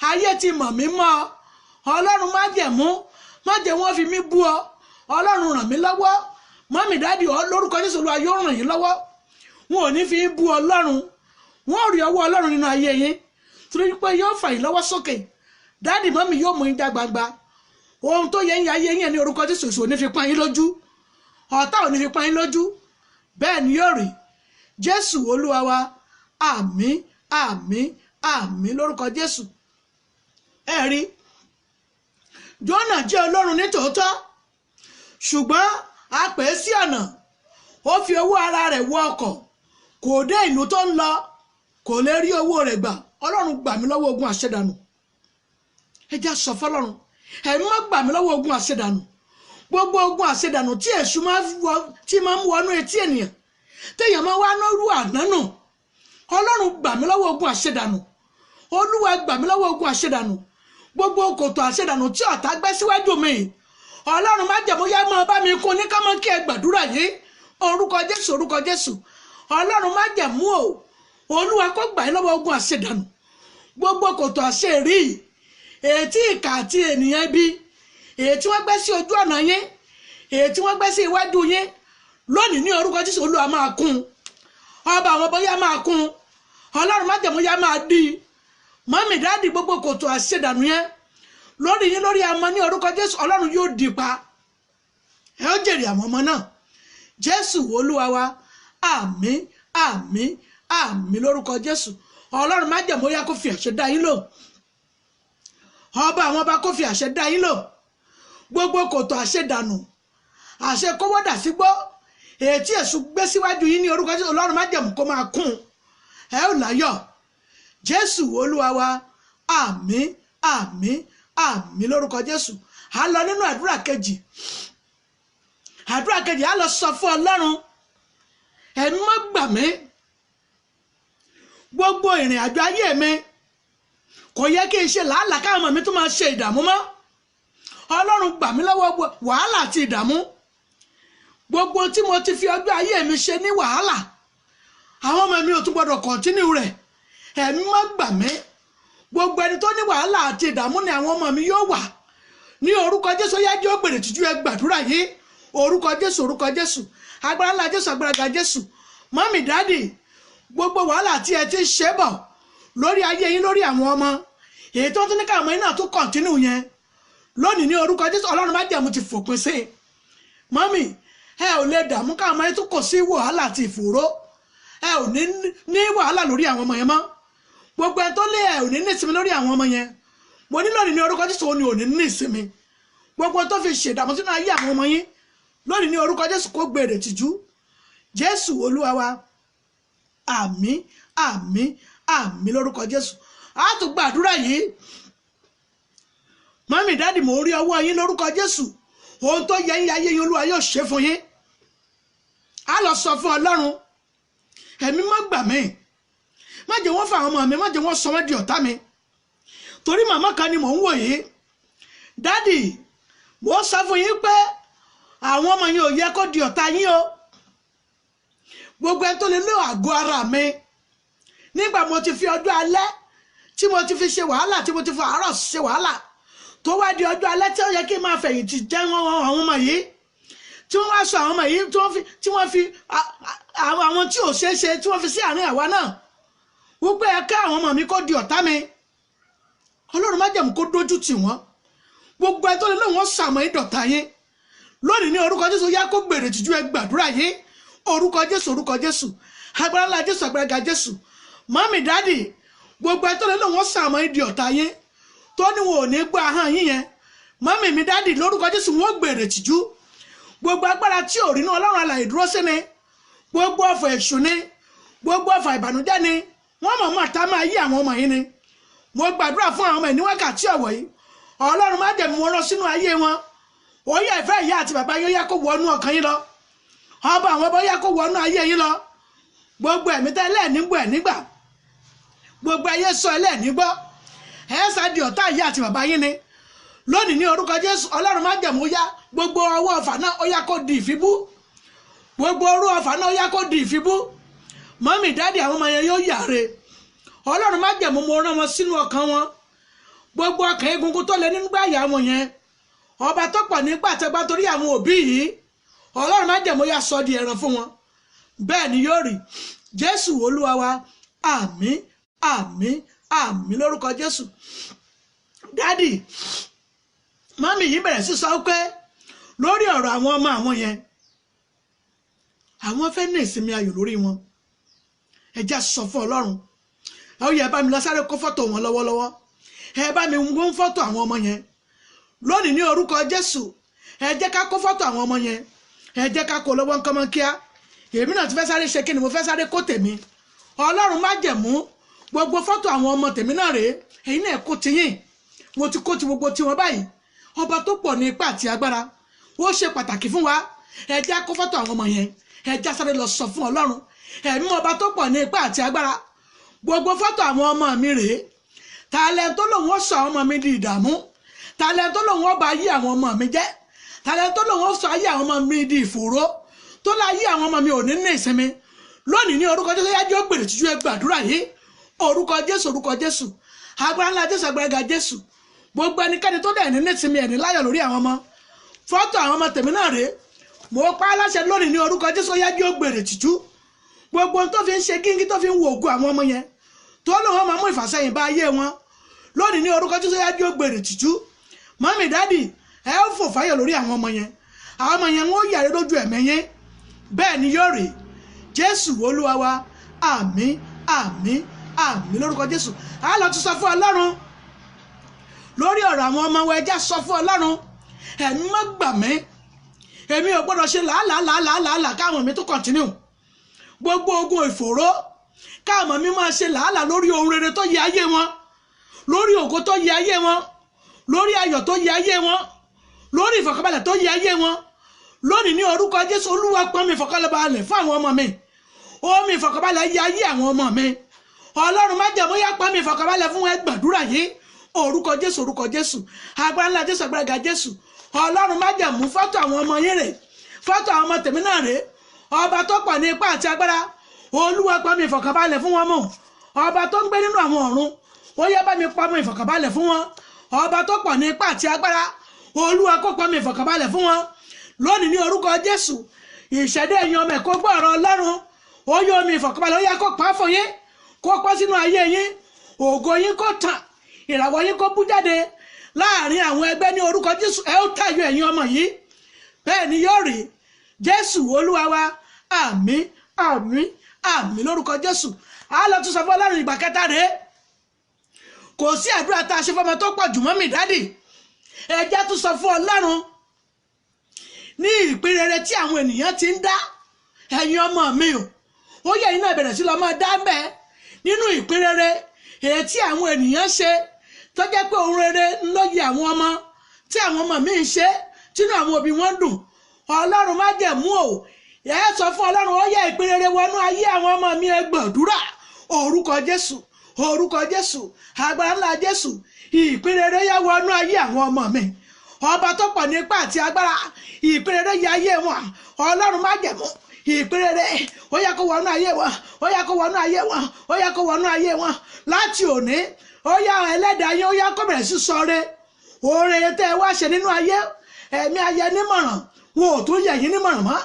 Ayé ti mọ̀ mí mọ́ ọ. Ọlọ́run má jẹ́ wọ́n fi mí bú ọ. Ọlọ́run ràn mí lọ́wọ́. Mọ́mì dádì, lórúkọ Jésù Olúwa yóò ràn yín lọ́wọ́. Wọn ò ní fi bú Ọlọ́run, wọn ò rí ọwọ́ Ọlọ́run nínú ayé yín, torí pé yóò fà yín lọ́wọ́ sókè. Dádì mọ́mì yóò mú yín já gbangba. Ohun tó yẹ ń ya ayé yín ní orúkọ Jésù ò ní fi pọ́n yín lójú, ọ̀tá ò ní fi pọ́n yín lójú. Bẹ́ẹ̀ ni yóò rí Jésù Olúwa wa. Àmín àmín àmín lórúkọ Jésù. Ẹ rí, Jónà jẹ́ Ọlọ́run ní tòótọ́, ṣùgbọ́n a pè é sí ọ̀nà. Ó fi owó ara rẹ̀ wọ ọkọ̀, kò dé ìlú tó ń lọ, kò lè rí owó rẹ̀ gbà. Ọlọ́run gbà mí lọ́wọ́ ogun àṣedànù. Ẹ já sọ fọ́lọ́run, ẹ̀mí má gbà mí lọ́wọ́ ogun àṣedànù. Gbogbo ogun àṣedànù tí èṣù máa ń wọnú etí ènìyàn, téèyàn máa wá lóru ànánù. Ọlọ́run gbà mí lọ́wọ́ ogun àṣedànù. Olúwa gbà mí lọ́wọ́ ogun àṣedànù. Gbogbo kòtò àṣedànù tí ọ̀tá gbẹ́ síwájú mi, Ọlọ́run má jẹ́ bóyá máa bá mi kún ní ká mọ́ kí ẹ gbàdúrà yìí orúkọ Jésù, orúkọ Jésù. Ọlọ́run má jẹ́ mú o, Olúwa kó gbà yín lọ́wọ́ ogun àṣedànù. Gbogbo kòtò àṣerí, èyí tí ìkà àti ènìyàn bí, èyí tí wọ́n gbẹ́ sí ojú ọ̀nà yín, èyí tí wọ́n gbẹ́ sí iwájú yín, lónìí ní orúkọ Jésù Olúwa máa kún. Ọba àwọn bóyá máa kún. Ọlọ́run má jẹ́ bóyá máa dí. Mọ́mì dáàdì, gbogbo kòtò àṣedànù yẹn lórí yín, lórí ọmọ ní orúkọ Jésù, Ọlọ́run yóò dì pa. Ẹ ó jèrè àwọn ọmọ náà. Jésù Olúwa wa. Àmín àmín àmín lórúkọ Jésù. Ọlọ́run má jẹ́ bóyá kó fi àṣẹ dá yín lò. Ọba àwọn ọba kó fi àṣẹ dá yín lò. Gbogbo kòtò àṣedànù, àṣẹ kówódà sígbó, èyí tí èṣù gbé síwájú yín ní orúkọ Jésù, Ọlọ́run má jẹ́ kó máa kún. ẹ ó láyọ̀ Jésù Olúwa wa àmín àmín àmín lórúkọ Jésù. A lọ nínú àdúrà kejì a lọ sọ fún Ọlọ́run ẹ̀mí má gbà mí gbogbo ìrìn àjò ayé mi kò yẹ kí n ṣe làálàá káwọn ọmọ mi tún máa ṣe ìdààmú mọ́. Ọlọ́run gbà mí lọ́wọ́ wàhálà àti ìdààmú gbogbo tí mo ti fi ọjọ́ ayé mi ṣe ní wàhálà àwọn ọmọ mi ò tún gbọdọ̀ kọ̀ntínú rẹ̀. Ẹ̀mí má gbà mí gbogbo ẹni tó ní wàhálà àti ìdààmú ni àwọn ọmọ mi yóò wà ní orúkọ Jésù. Yájú ó gbèrè tìjú ẹ gbàdúrà yìí orúkọ Jésù agbára ńlá Jésù agbára ga Jésù. Mọ́mì dáàdì gbogbo wàhálà tí ẹ ti ń ṣe bọ̀ lórí ayé yín lórí àwọn ọmọ èyí tó tún ní káwọn ọmọ yín náà tún kọ̀ntínú yẹn lónìí ní orúkọ Jésù Ọlọ́run má jẹ̀mú ti fòpin sí i. Mọ́mì ẹ ò lè dààmú káwọn ọmọ yín tún kò sí wàhálà àti ìfòòró ẹ ò ní wàhálà lórí àwọn ọmọ yẹn mọ́. Gbogbo ẹ tó lé ẹ ò ní ìsinmi lórí àwọn ọmọ yẹn mo ní lónìí ní orúkọ Jésù òní ò ní ìsinmi. Gbogbo tó fi ṣèdààmú sínú ayé àwọn ọmọ yín lónìí ní orúkọ Jésù kó gbèrè tìjú Jésù Olúwa wa àmín àmín àmín lórúkọ Jésù. A tún gbàdúrà yìí mọ́mì dáàdì mò ń rí ọwọ́ yín lórúkọ Jésù ohun tó yẹ yín ayé yín Olúwa yóò ṣe fún yín. A lọ sọ fún Ọlọ́run ẹ̀mí má gbà mí má jẹ́ wọ́n fa àwọn ọmọ mi má jẹ́ wọ́n sọ wọ́n di ọ̀tá mi torí màmá kan ni mò ń wò yìí dáàdì mo sọ fún yín pé àwọn ọmọ yín ò yẹ kó di ọ̀tá yín o gbogbo ẹni tó lè lo àgọ́ ara mi nígbà mo ti fi ọjọ́ alẹ́ tí mo ti fi ṣe wàhálà tí mo ti fi àárọ̀ ṣe wàhálà tó wá di ọjọ́ alẹ́ tí ó yẹ kí n máa fẹ̀yìntì jẹ́ àwọn ọmọ yìí tí wọ́n wá sọ àwọn ọmọ yìí tí wọ́n fi àwọn tí ò ṣeé ṣe tí wọ́n fi sí àárín àwa náà wípé ẹ ká àwọn ọmọ mi kó di ọ̀tá mi Ọlọ́run má jẹ̀mú kó dójú tì wọ́n gbogbo ẹ tó lè lóun wọ́n sàmọ́ ìdọ̀tá yín lónìí ní orúkọ Jésù yá kó gbèrè tìjú ẹ gbàdúrà yín orúkọ Jésù agbára ńlá Jésù agbára ga Jésù. Mọ́mì dáàdì gbogbo ẹ tó lè lóun wọ́n sàmọ́ ìdí ọ̀tá yín tó ní wọn ò ní gbọ́ ahọ́n yín yẹn mọ́mì mi dáàdì lórúkọ Jésù wọ́n gbèrè tìjú gbogbo agbára tí ò rí ní Ọlọ́run alààyè dúró sí ni gbogbo ọ̀fọ̀ èṣù ni gbogbo ọ̀fọ̀ ìbànújẹ́ ni wọ́n mọ̀ọ́mọ̀ tá máa yí àwọn ọmọ yìí ni mo gbàdúrà fún àwọn ọmọ ẹ̀ ní wákàtí ọ̀wọ̀ yìí Ọlọ́run má jẹ̀mú wọn rán sínú ayé wọn ó yá ìfẹ́ ìyá àti bàbá yóò yá kó wọnú ọkàn yín lọ ọba àwọn ọba yá kó wọnú ayé yín lọ gbogbo ẹ̀mí tẹ́ ẹlẹ́ẹ̀nígbò ẹ̀ nígbà gbogbo ayé sọ ẹlẹ́ẹ̀nígbọ́ ẹ̀ sá di ọ̀tá ìyá àti bàbá yín ni lónìí ní orúkọ Jésù Ọlọ́run má jẹ̀mú yá gbogbo ọwọ́ ọ̀fà náà ó yá kó di ìfibú gbogbo orú ọ̀fà náà ó yá kó di ìfibú mọ́mì dáàdì àwọn ọmọ yẹn yóò yàre Ọlọ́run má jẹ̀mú mo rán wọn sínú ọkàn wọn gbogbo ọkàn egungun tó lé nígbà àyà wọn yẹn ọba tó pọ̀ nígbà tẹ́gbà torí àwọn òbí yìí Ọlọ́run má jẹ̀mú yá sọ di ẹran fún wọn bẹ́ẹ̀ ni yóò rí Jésù Olúwa wa àmín àmín àmín lórúkọ Jésù. Dáàdì mọ́mì yìí bẹ̀rẹ̀ sí sọ pé lórí ọ̀rọ̀ àwọn ọmọ àwọn yẹn àwọn fẹ́ ní ìsinmi ayọ̀ lórí wọn ẹ jẹ́ sọ fún Ọlọ́run ẹ ó yẹ bá mi lọ sáré kó fọ́tò wọn lọ́wọ́lọ́wọ́ ẹ bá mi wọ́n fọ́tò àwọn ọmọ yẹn lónìí ní orúkọ Jésù ẹ jẹ́ ká kó fọ́tò àwọn ọmọ yẹn ẹ jẹ́ ká kó lọ́wọ́ nǹkan mọ́ kíá èmi náà ti fẹ́ sáré ṣe kí ni mo fẹ́ sáré kó tèmi Ọlọ́run má jẹ̀mú gbogbo fọ́tò àwọn ọmọ tèmi náà rèé ẹ̀yin náà kó tiyín mo ti kó ti gbogbo tiwọn báyìí ọba tó pọ̀ ní ipá àti agbára ó ṣe pàtàkì fún wa ẹ jẹ́ kó fọ́tò àwọn ọmọ yẹn ẹ já sáré lọ sọ fún Ọlọ́run ẹ̀mí ọba tó pọ̀ ní ipá àti agbára gbogbo fọ́tò àwọn ọmọ mi rèé talent tó lòun ó sọ àwọn ọmọ mi di ìdààmú talent tó lòun ó bà ayé àwọn ọmọ mi jẹ́ talent tó lòun ó sọ ayé àwọn ọmọ mi di ìfòòró tó láyé àwọn ọmọ mi ò ní ní ìsinmi lónìí ní orúkọ Jésù yájú ó gbèrè tìjú ẹ gbàdúrà yìí orúkọ Jésù agbára ńlá Jésù agbára ga Jésù gbogbo ẹnikẹ́ni tó dẹ̀ ní ìsinmi ẹ̀ ní láyọ̀ lórí àwọn ọmọ fọ́tò àwọn ọmọ tèmi náà rèé mo pa á láṣẹ lónìí ní orúkọ Jésù yájú ó gbèrè tìjú gbogbo tó fi ń ṣe kíngí tó fi ń wo ògo àwọn ọmọ yẹn tó lóun máa mú ìfàsẹ́yìn bá ayé wọn lónìí ní orúkọ Jésù yájú ó gbèrè tìjú mọ́mì dáàdì ẹ ó fò fáyọ̀ lórí àwọn ọmọ yẹn àwọn ọmọ yẹn wọ́n yàrá lójú ẹ̀mí yẹn bẹ́ẹ̀ ni yóò rí Jésù Olúwa wa àmín àmín àmín lórúkọ Jésù. A lọ tún sọ fún Ọlọ́run lórí ọ̀rọ̀ àwọn ọmọ wa ẹjá sọ fún Ọlọ́run ẹ̀mí má gbà mí èmi ò gbọ́dọ̀ ṣe làálàá káwọn mi tó kọ̀ntínú gbogbo ogun ìfòòró káwọn ọmọ mi máa ṣe làálàá lórí ohun rere tó yẹ ayé wọn, lórí ògo tó yẹ ayé wọn, lórí ayọ̀ tó yẹ ayé wọn, lórí ìfọ̀kànbalẹ̀ tó yẹ ayé wọn. Lónìí ní orúkọ Jésù, Olúwa pọ́n mi ìfọ̀kànbalẹ̀ fún àwọn ọmọ mi, omi ìfọ̀kànbalẹ̀ yẹ ayé àwọn ọmọ mi. Ọlọ́run má jẹ́ bóyá pọ́n mi ìfọ̀kànbalẹ̀ fún ẹ gbàdúrà yìí, orúkọ Jésù, orúkọ Jésù, agbára ńlá Jésù, agbára ga Jésù. Ọlọ́run má jẹ́ mú fọ́tò àwọn ọmọ yín rè, fọ́tò àwọn ọmọ tèmi náà rè, ọba tó pọ̀ ní ipá àti agbára. Olúwa pọ́n mi ìfọ̀kànbalẹ̀ fún wọn mọ́, ọba tó ń gbé nínú àwọn ọ̀run, ó yá bá mi pọ́n mi ìfọ̀kànbalẹ̀ fún wọn. Ọba tó pọ̀ ní ipá àti agbára, Olúwa kó pọ́n mi ìfọ̀kànbalẹ̀ fún wọn. Lónìí ní orúkọ Jésù, ìṣẹ̀dá ẹ̀yin ọmọ ẹ̀ kó gbọ́ ọ̀rọ̀ Ọlọ́run, ó yọ omi ìfọ̀kànbalẹ̀, ó yá kó pa á fún yín, kó pọ́ sínú ayé yín, ògo yín kó tàn, ìràwọ̀ yín kó bú jáde láàrin àwọn ẹgbẹ́ ní orúkọ Jésù. Ẹ ó tayọ ẹ̀yin ọmọ yìí, bẹ́ẹ̀ ni yóò rí. Jésù Olúwa wa, àmín, àmín, àmín lórúkọ Jésù. A lọ tún sọ fún Ọlọ́run ìgbà kẹta rèé. Kò sí àdúrà tá a ṣe fọmọ tó pọ̀ jù mọ́ mi dádì, ẹ jẹ́ tún sọ fún Ọlọ́run ní ìpín rere tí àwọn ènìyàn ti ń dá. Ẹ̀yin ọmọ mi ó yẹ iná ìbẹ̀rẹ̀ sí lọ máa dá bẹ́ẹ̀ nínú ìpín rere èyí tí àwọn ènìyàn ṣe, tó jẹ́ pé ohun rere ló yẹ àwọn ọmọ tí àwọn ọmọ mi ń ṣe tínú àwọn òbí wọn dùn. Ọlọ́run má jẹ̀ mú o, ẹ sọ fún Ọlọ́run, ó yẹ ìpín rere wọnú ayé àwọn ọmọ mi, ẹ gbàdúrà orúkọ Jésù, orúkọ Jésù, agbára ńlá Jésù. Ìpín rere yá wọnú ayé àwọn ọmọ mi, ọba tó pọ̀ ní ipá àti agbára, ìpín rere yẹ ayé wọn. Ọlọ́run má jẹ̀ mú ìpín rere, ó yá kó wọnú ayé wọn, ó yá kó wọnú ayé wọn, ó yá kó wọnú ayé wọn. Láti òní, ó yá ẹlẹ́dàá yín, ó yá kó bẹ̀rẹ̀ sí sọre oore tẹ́ ẹ wá ṣe nínú ayé. Ẹ̀mí ayé nímọ̀ràn, wọn ò tún yẹ̀ yín nímọ̀ràn mọ́.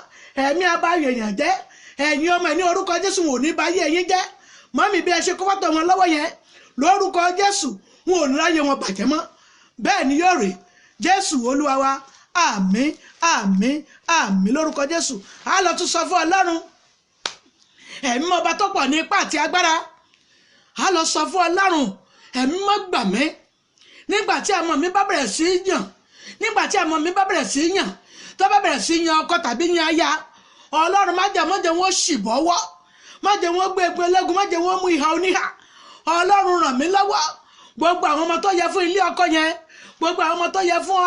Ẹ̀mí abáyọ̀ èèyàn jẹ́, ẹ̀yin ọmọ ẹ̀ ní orúkọ Jésù, wọn ò ní bá yé yín jẹ́. Mọ́mì bí ẹ ṣe kó fọ́tò wọn lọ́wọ́ yẹn, lórúkọ Jésù, wọn ò ní ráyè wọn bàjẹ́ mọ́. Bẹ́ẹ̀ ni yóò rí. Jésù Olúwa wa, àmín, àmín, àmín lórúkọ Jésù. A lọ tún sọ fún Ọlọ́run, ẹ̀mí ọba tó pọ̀ ní ipá àti agbára. A lọ sọ fún Ọlọ́run, ẹ̀mí mọ́ gbà mí nígbà tí ọmọ mi bá bẹ̀rẹ̀ sí í yàn, nígbà tí ọmọ mi bá bẹ̀rẹ̀ sí í yàn, tó bá bẹ̀rẹ̀ sí í yan ọkọ tàbí yan aya. Ọlọ́run má jẹ́ wọn ṣì bọ́wọ́, má jẹ́ wọn gbé egbò ẹlẹ́gùn, má jẹ́ wọn mú ìhà oníhà. Ọlọ́run ràn mí lọ́wọ́. Gbogbo àwọn ọmọ tó yẹ fún ilé ọkọ yẹn, gbogbo àwọn ọmọ tó yẹ fún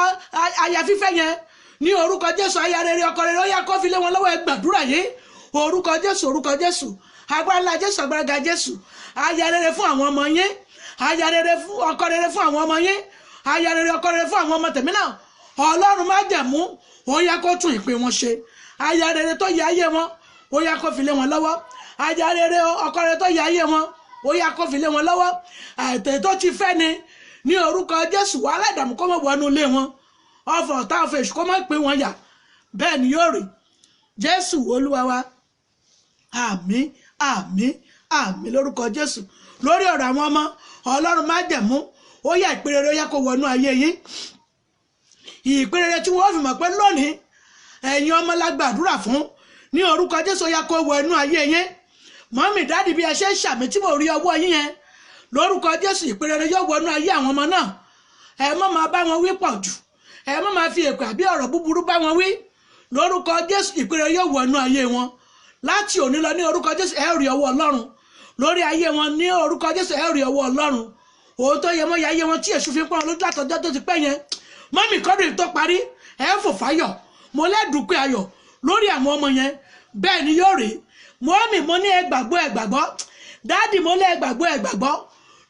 aya fífẹ́ yẹn, ní orúkọ Jésù, aya rere, ọkọ rere, ó yá kó fi lé wọn lọ́wọ́. Ẹ gbàdúrà yìí, orúkọ Jésù, orúkọ Jésù, agbára ńlá Jésù, agbára ga Jésù. Aya rere fún àwọn ọmọ yín, aya rere fún ọkọ rere fún àwọn ọmọ yín, aya rere, ọkọ rere fún àwọn ọmọ tèmi náà. Ọlọ́run má jẹ̀ mú, ó yá kó tún ìpín wọn ṣe. Aya rere tó yẹ ayé wọn, ó yá kó fi lé wọn lọ́wọ́. Aya rere, ọkọ rere tó yẹ ayé wọn, ó yá kó fi lé wọn lọ́wọ́. Àìtẹ́ tó ti fẹ́ ni, ní orúkọ Jésù, wàhálà ìdààmú kó mọ̀ wọnú ilé wọn, ọ̀fọ̀ ọ̀tá ọ̀fọ̀ èṣù kó má pín wọn yà. Bẹ́ẹ̀ ni yóò rí. Jésù Olúwa wa, àmín, àmín, àmín lórúkọ Jésù. Lórí ọ̀rọ̀ àwọn ọmọ, Ọlọ́run má jẹ̀ mú, ó yá ìpín rere, ó yá kó wọnú ayé yín. Ìpín rere tí wọ́n fi mọ̀ pé lónìí ẹ̀yin ọmọ la gbàdúrà fún, ní orúkọ Jésù, ó yá kó wọnú ayé yín. Mọ́mì dádì bí ẹ ṣe ń ṣàmì tí mo rí ọwọ́ yín yẹn, lórúkọ Jésù, ìpín rere yóò wọnú ayé àwọn ọmọ náà. Ẹ má máa bá wọn wí pọ̀ jù, ẹ má máa fi èpè àbí ọ̀rọ̀ búburú bá wọn wí. Lórúkọ Jésù, ìpín rere yóò wọnú ayé wọn. Láti òní lọ, ní orúkọ Jésù, ẹ rí ọwọ́ Ọlọ́run lórí ayé wọn. Ní orúkọ Jésù, ẹ rí ọwọ́ Ọlọ́run. Òun tó yẹ mọ́ ya ayé wọn tí èṣù fi pọ́n lójú látọjọ́ tó ti pẹ́ yẹn. Mọ́mì kọ́dún tó parí, ẹ fò fáyọ̀, mo lẹ́dùpẹ́ ayọ̀ lórí àwọn ọmọ yẹn. Bẹ́ẹ̀ ni yóò rí. Mọ́mì, mo ní ẹ gbàgbọ́, ẹ gbàgbọ́. Dáàdì, mo lẹ́ ẹ gbàgbọ́, ẹ gbàgbọ́.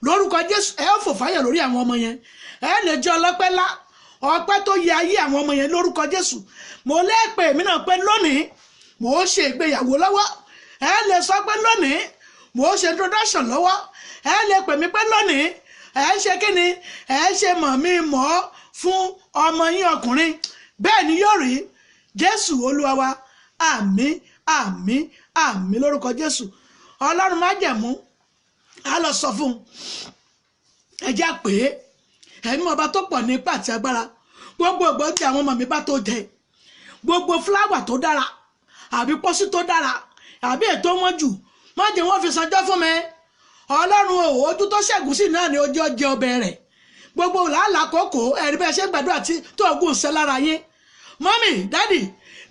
Lórúkọ Jésù, ẹ fò fáyọ̀ lórí àwọn ọmọ yẹn. Ẹ lè jẹ́ ọlọ́pẹ́ lá, ọpẹ́ tó yẹ ayé àwọn ọmọ yẹn lórúkọ Jésù. Mo lẹ́ẹ̀pẹ́ mi náà pé lónìí mo ṣe ìgbéyàwó lọ́wọ́. Ẹ lè sọ pé lónìí mo ṣe introduction lọ́wọ́. Ẹ lè pè mí pé lónìí ẹ ṣe kí ni, ẹ ṣe mọ̀ mí mọ́ fún ọmọ yín ọkùnrin. Bẹ́ẹ̀ ni yóò rí. Jésù Olúwa wa, àmín, àmín, àmín lórúkọ Jésù. Ọlọ́run má jẹ̀mú, a lọ sọ fún un, ẹ jẹ́ pé ẹ̀mí ọba tó pọ̀ ní ipá àti agbára, gbogbo ògbóǹjẹ àwọn ọmọ mi bá tó jẹ, gbogbo fúláwà tó dára àbí pósí tó dára àbí ètò wọn jù, má jẹ́ wọ́n fi sanjọ́ fún mi. Ọlọ́run o, ojú tó ṣẹ́gun sí náà ni ojú ọjẹ́ ọbẹ̀ rẹ̀. Gbogbo làálàá kòkó ẹ̀rí bẹ́ẹ̀ ṣe gbàdúrà tí tó ògùn ṣe lára yín. Mọ́mì dádì,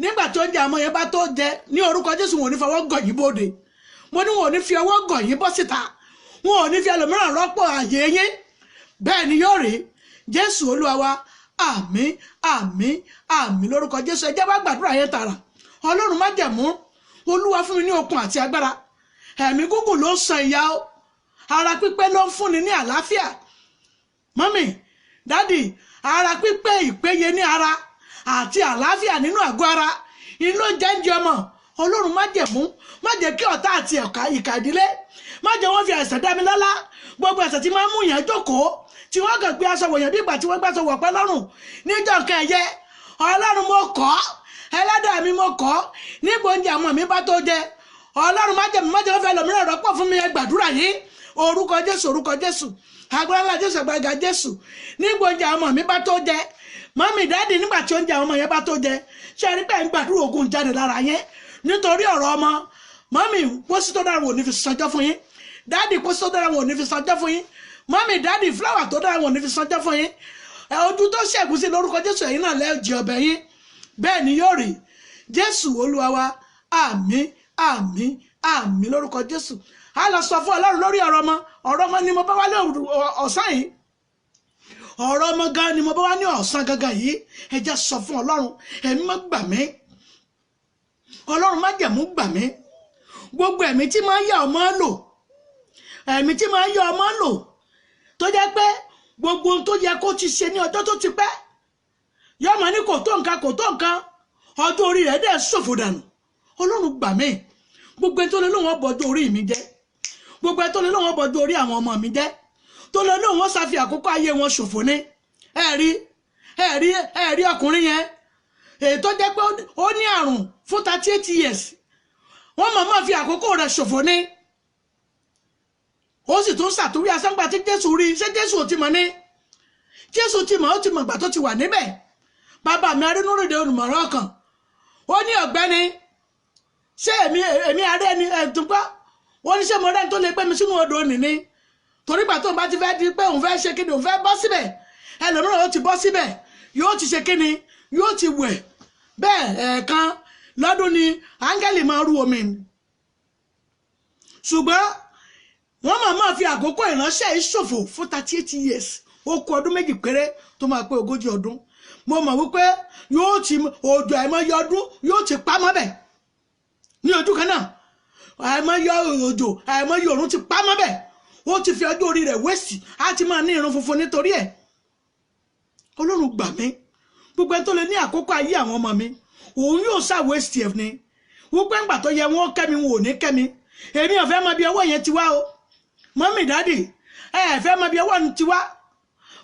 nígbà tó ń jẹ àmọ́ yẹn bá tó jẹ, ní orúkọ Jésù wọn ò ní fọwọ́ gàn yín bóde, mo ní wọn ò ní fi ọwọ́ gọ̀ yín bọ́ síta, wọn ò ní fi ẹlòmíràn rọ́pò àyè yín. Bẹ́ẹ̀ ni yóò rí Jésù Olúwa wa. Àmín àmín àmín lórúkọ Jésù. Ẹ jẹ́ wá gbàdúrà yẹn tààrà. Ọlọ́run májẹ̀mú, Olúwa fún mi ní okun àti agbára. Ẹ̀mí gígùn ló ń san ìyà o, ara pípé ló ń fúnni ní àlàáfíà. Mọ́mì, dádì, ara pípé ìpéye ní ara àti àlàáfíà nínú àgọ́ ara inú jẹ́ǹjẹ́ ọmọ. Ọlọ́run májẹ̀mú, má jẹ́ kí ọ̀tá àti ìkà ìdílé, má jẹ́ wọ́n fi àìsàn dá mi lọ́lá. Gbogbo ẹ̀ṣẹ̀ tí máa ń mú yẹn jókòó, tí wọ́n kàn gbé aṣọ wọ̀nyẹn bí ìgbà tí wọ́n gbàṣọ wọ̀pẹ́ lọ́rùn níjọ́ kẹyẹ. Ọlọ́run mo kọ̀, ẹlẹ́dàá mi mo kọ̀, nígbà oúnjẹ àwọn mi bá tó jẹ. Ọlọ́run májẹ̀mú, má jẹ́ wọ́n fẹ́ lòmíràn rọ́pò fún mi. Ẹ gbàdúrà yìí, orúkọ Jésù, orúkọ Jésù, agbára ńlá Jésù, agbára Jésù. Nígbà oúnjẹ àwọn mi bá tó jẹ, mọ́mì dáàdì, nígbà tí oúnjẹ àwọn ọmọ yẹn bá tó jẹ, ṣe rí pé ń gbàdúrà ogun jáde lára yẹn nítorí ọ̀rọ̀ ọmọ. Mọ́mì, pósí tó dára wò ní fi sanjọ́ fún yín. Dáàdì, pósí tó dára wò ní fi sanjọ́ fún yín. Mọ́mì dáàdì, fúláwà tó dára wò ní fi sanjọ́ fún yín. Ojú tó ṣẹ́gun sí lórúkọ Jésù, ẹ̀yin náà lẹ́ẹ̀jì ọbẹ̀ yín. Bẹ́ẹ̀ ni yóò rí Jésù Olúwa wa. Àmín àmín àmín lórúkọ Jésù. A lọ sọ fún Ọlọ́run lórí ọ̀rọ̀ ọmọ ni mo bá wá lé ọ̀sán yìí. Ọ̀rọ̀ ọmọ gan ni mo bá wá ní ọ̀sán gangan yìí. Ẹ jẹ́ sọ fún Ọlọ́run, ẹ̀mí má gbà mí, Ọlọ́run májẹ̀mú gbà mí. Gbogbo ẹ̀mí tí máa ń yà ọmọ lò, ẹ̀mí tí máa ń yà ọmọ lò, tó jẹ́ pé gbogbo ohun tó yẹ kó ti ṣe ní ọjọ́ tó ti pẹ́, yóò máa ní kò tó nǹkan, kò tó nǹkan, ọjọ́ orí rẹ̀ dẹ̀ ṣòfò dànù. Ọlọ́run gbà mí. Gbogbo ẹni tó lé lóun ọbọ̀jọ́ orí mi jẹ́, gbogbo ẹni tó lé lóun ọbọ̀jọ́ orí àwọn ọmọ mi jẹ́, tó lé lóun wọ́n ṣàfi àkókò ayé wọn ṣòfò ní. Ẹ̀rí ọkùnrin yẹn, èyí tó jẹ́ pé ó ní àrùn fún 38 years, wọ́n máa fi àkókò rẹ̀ ṣòfò ní. Ó sì tún ṣàtúwí asáǹgbà tí Jésù rí. Ṣé Jésù ò ti mọ̀ ní? Jésù ti mọ̀, ó ti mọ̀ ìgbà tó ti wà níbẹ̀. Bàbá mi arínúròde olùmọ̀ràn ọkàn, ó ní ọ̀gbẹ́ni, ṣé èmi arẹ́ ni ẹ̀dùnpá? Wọ́n ní ṣé mo rẹ́ni tó lè gbé mi sínú odò òní ni? Torí gbà tó ń bá ti fẹ́ di pé òun fẹ́ ṣe kíni, òun fẹ́ bọ́ síbẹ̀, ẹlòmíràn ó ti bọ́ síbẹ̀, yóò ti ṣe kíni, yóò ti wẹ̀. Bẹ́ẹ̀ ẹ̀ẹ̀kan lọ́dún ni áńgẹ́lì máa rú omi. Ṣùgbọ́n wọ́n máa fi àkókò ìránṣẹ́ yìí ṣòfò fún 38 years. Ó kù ọdún méjì péré tó máa pé 40 ọdún. Mo mọ̀ wípé yóò ti òjò àìmọye ọdún yóò ti pa mọ́bẹ̀ ní ojú kan náà. Àìmọye òjò àìmọye òrùn ti pa mọ́bẹ̀. Ó ti fi ọjọ́ orí rẹ̀ wéṣì, á ti máa ní irun funfun nítorí ẹ̀. Ọlọ́run gbà mí. Gbogbo ẹni tó lè ní àkókò ayé àwọn ọmọ mi, òun yóò ṣá wéṣì ẹ̀ ni. Wípé ńgbà tó yẹ wọ́n kẹ́mi, wọn ò ní kẹ́mi. Èmi ò fẹ́ mọ bí ọwọ́ yẹn ti wá o. Mọ́mì dáàdì, ẹ fẹ́ mọ bí ọwọ́ ti wá.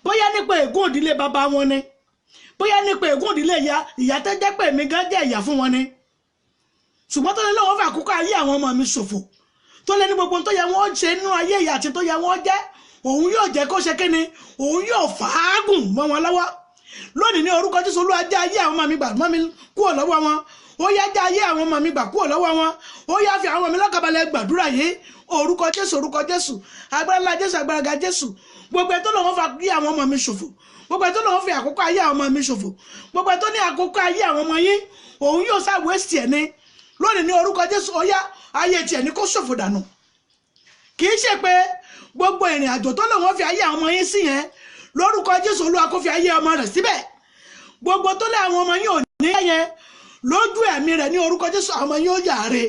Bóyá nípa ègún ìdílé bàbá wọn ni, bóyá nípa ègún ìdílé ìyá tó jẹ́ pé èmi gan jẹ́ ìyá fún wọn ni. Ṣùgbọ́n tó lé lọ́wọ́ fà àkókò ayé àwọn ọmọ mi ṣòfò, tó lé ní gbogbo tó yẹ wọ́n ṣe nínú ayé ìyá àti tó yẹ wọ́n jẹ́, òun yóò jẹ́ kó ṣe kíni, òun yóò fàágùn mọ́ wọn lọ́wọ́. Lónìí ní orúkọ Jésù, Olúwa já ayé àwọn ọmọ mi gbà mọ́ mi kúrò lọ́wọ́ wọn. Ó yá já ayé àwọn ọmọ mi gbà kúrò lọ́wọ́ wọn. Ó yá fi àwọn ọmọ mi lọ́kànbalẹ̀ gbàdúrà yìí. Orúkọ Jésù, orúkọ Jésù, agbára ńlá Jésù, agbára Jésù. Gbogbo ẹ̀ tó lọ́wọ́ fà kí àwọn ọmọ mi ṣòfò, gbogbo ẹ̀ tó lọ́wọ́ fi àkókò ayé àwọn ọmọ mi ṣòfò, gbogbo ẹ̀ tó ní àkókò ayé àwọn ọmọ yín, òun yóò sá wéṣì ẹ̀ ní. Lónìí ní orúkọ Jésù, ó yá ayé tiẹ̀ ní kó ṣòfò dànù. Kì í ṣe pé gbogbo ìrìn àjò tó lọ́wọ́ fi ayé àwọn ọmọ yín sí yẹn, lórúkọ Jésù, Olúwa kó fi ayé ọmọ rẹ̀ síbẹ̀. Gbogbo tó lé àwọn ọmọ yín ò ní yẹn, lójú ẹ̀mí rẹ̀ ní orúkọ Jésù, àwọn ọmọ yín ó yàre.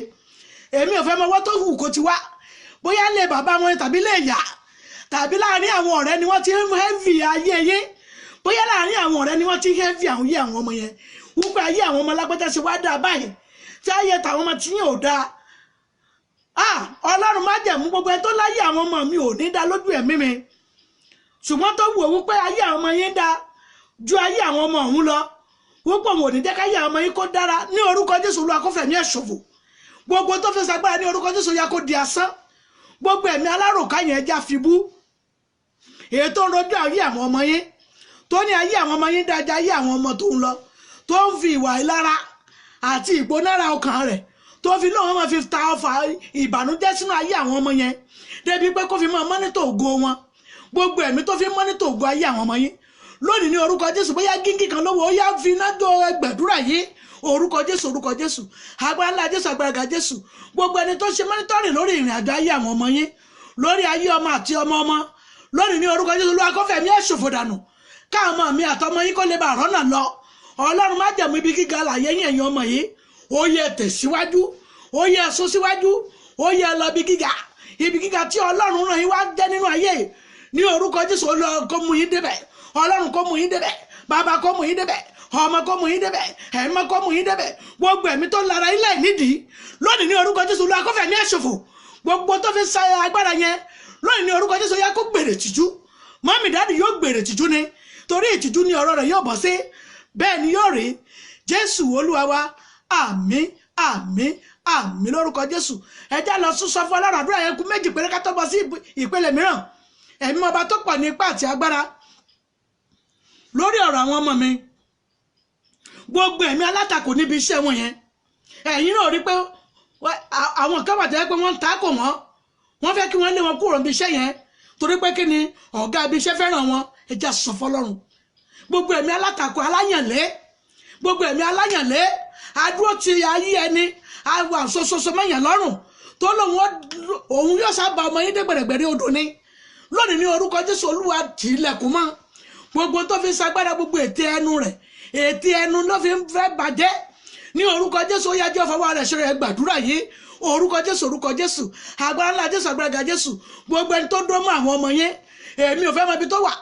Èmi ò fẹ́ mọ wọ́n tó hù kó ti wá, bóyá lé bàbá wọn tàbí lé ìyá, tàbí láàrin àwọn ọ̀rẹ́ ni wọ́n ti ń hẹ́fì ayé yín, bóyá láàrin àwọn ọ̀rẹ́ ni wọ́n ti ń hẹ́fì àwọn ayé àwọn ọmọ yẹn. Wípé ayé àwọn ọmọ lágbájá ṣe wá dáa báyìí, tí ayé tàwọn ọmọ tí yín ò dáa. Ọlọ́run májẹ̀mú, gbogbo ẹni tó láyé àwọn ọmọ mi ò ní dá lójú ẹ̀mí mi, ṣùgbọ́n tó wù ó wípé ayé àwọn ọmọ yín dá ju ayé àwọn ọmọ ọ̀hún lọ, wípé òun ò ní jẹ́ káyé àwọn ọmọ yín kó dára. Ní orúkọ Jésù, Olúwa kó fẹ̀mí ẹ̀ ṣòfò. Gbogbo tó fẹ́ sagbára ní orúkọ Jésù yá kó di asán. Gbogbo ẹ̀mí aláròká yẹn ẹja fi bú. Èyí tó ń rojú ayé àwọn ọmọ yín, tó ní ayé àwọn ọmọ yín dájá ayé àwọn ọmọ tó ń lọ, tó ń fi ìwà ìlara àti ìgbónára ọkàn rẹ̀, tó fi lóun máa fi ta ọfà ìbànújẹ́ sínú ayé àwọn ọmọ yẹn, débi pé kó fi máa mọ́nítọ̀ ògo wọn. Gbogbo ẹ̀mí tó fi mọ́nítọ̀ ògo ayé àwọn ọmọ yín, lónìí ní orúkọ Jésù bóyá gíngì kan lówó ó yá fi iná jó gbàdúrà yìí orúkọ Jésù agbára ńlá Jésù agbára Jésù gbogbo ẹni tó ṣe mọ́nítọ́rì lórí ìrìn àjò ayé àwọn ọmọ yín lórí ayé ọmọ àti ọmọ lónìí ní orúkọ Jésù Olúwa kó fẹ̀mí ẹ̀ ṣòfò dànù káwọn ọmọ mi àtọmọ yín kó lè bá rọ́nà lọ Ọlọ́run má jẹ̀mú ibi gíga láyé yín ẹ̀yin ọmọ yìí ó yẹ tẹ̀síwájú ó yẹ sún síwájú ó yẹ lọ ibi gíga tí Ọlọ́run rán yín wá jẹ́ nínú ayé ní orúkọ Jésù Olúwa kó mú yín débẹ̀ Ọlọ́run kó mú yín débẹ̀ bàbá kó mú yín débẹ̀ ọmọ kó mú yín débẹ̀ ẹ̀mọ́ kó mú yín débẹ̀ gbogbo ẹ̀mí tó lára ilẹ̀ nídìí lónìí ní orúkọ Jésù Olúwa kó fẹ̀mí ẹ̀ ṣòfò gbogbo tó fi sa agbára yẹn lónìí ní orúkọ Jésù yá kó gbèrè tìjú mọ́mì dáàdì yóò gbèrè tìjú ni torí ìtìjú ni ọ̀rọ̀ rẹ̀ yóò bọ́ sí bẹ́ẹ̀ ni yóò rí Jésù Olúwa wa àmín àmín àmín lórúkọ Jésù ẹjá lọ sún sọ fún Ọlọ́run àdúrà yẹn kù méjì péré ká tó bọ́ sí ìpele mìíràn ẹ̀mí ọba tó pọ̀ ní ipá àti agbára lórí ọ̀rọ̀ àwọn ọmọ mi gbogbo ẹ̀mí alátakò níbi iṣẹ́ wọn yẹn ẹ̀yin náà rí pé àwọn kan wà tẹ́lẹ̀ pé wọ́n ń takò wọ́n fẹ́ kí wọ́n lé wọn kúrò níbi iṣẹ́ yẹn torí pé kí ni ọ̀gá ibi iṣẹ́ fẹ́ràn wọn ẹja sọ fọ́lọ́run gbogbo ẹ̀mí alátakò aláyànlé gbogbo ẹ̀mí aláyànlé adúró ti ayé ẹni àwọn àṣoṣoṣo mẹ́yàn lọ́rùn tó lóun òun yóò sábà ọmọ yín dé gbẹ̀rẹ̀gbẹ̀rẹ̀ odò ni lónìí ní orúkọ Jésù Olúwa tì í lẹ̀kùn mọ́ gbogbo tó fi sagbára gbogbo ètè ẹnu rẹ̀ ètè ẹnu ló fi ń fẹ́ bàjẹ́ ní orúkọ Jésù ó yá jẹ́ fọwọ́ rẹ̀ ṣe rẹ̀ gbàdúrà yìí orúkọ Jésù agbára ńlá Jésù agbára Jésù gbogbo ẹni tó dúró mọ́ àwọn ọmọ yẹn èmi ò fẹ́ mọ ibi tó wà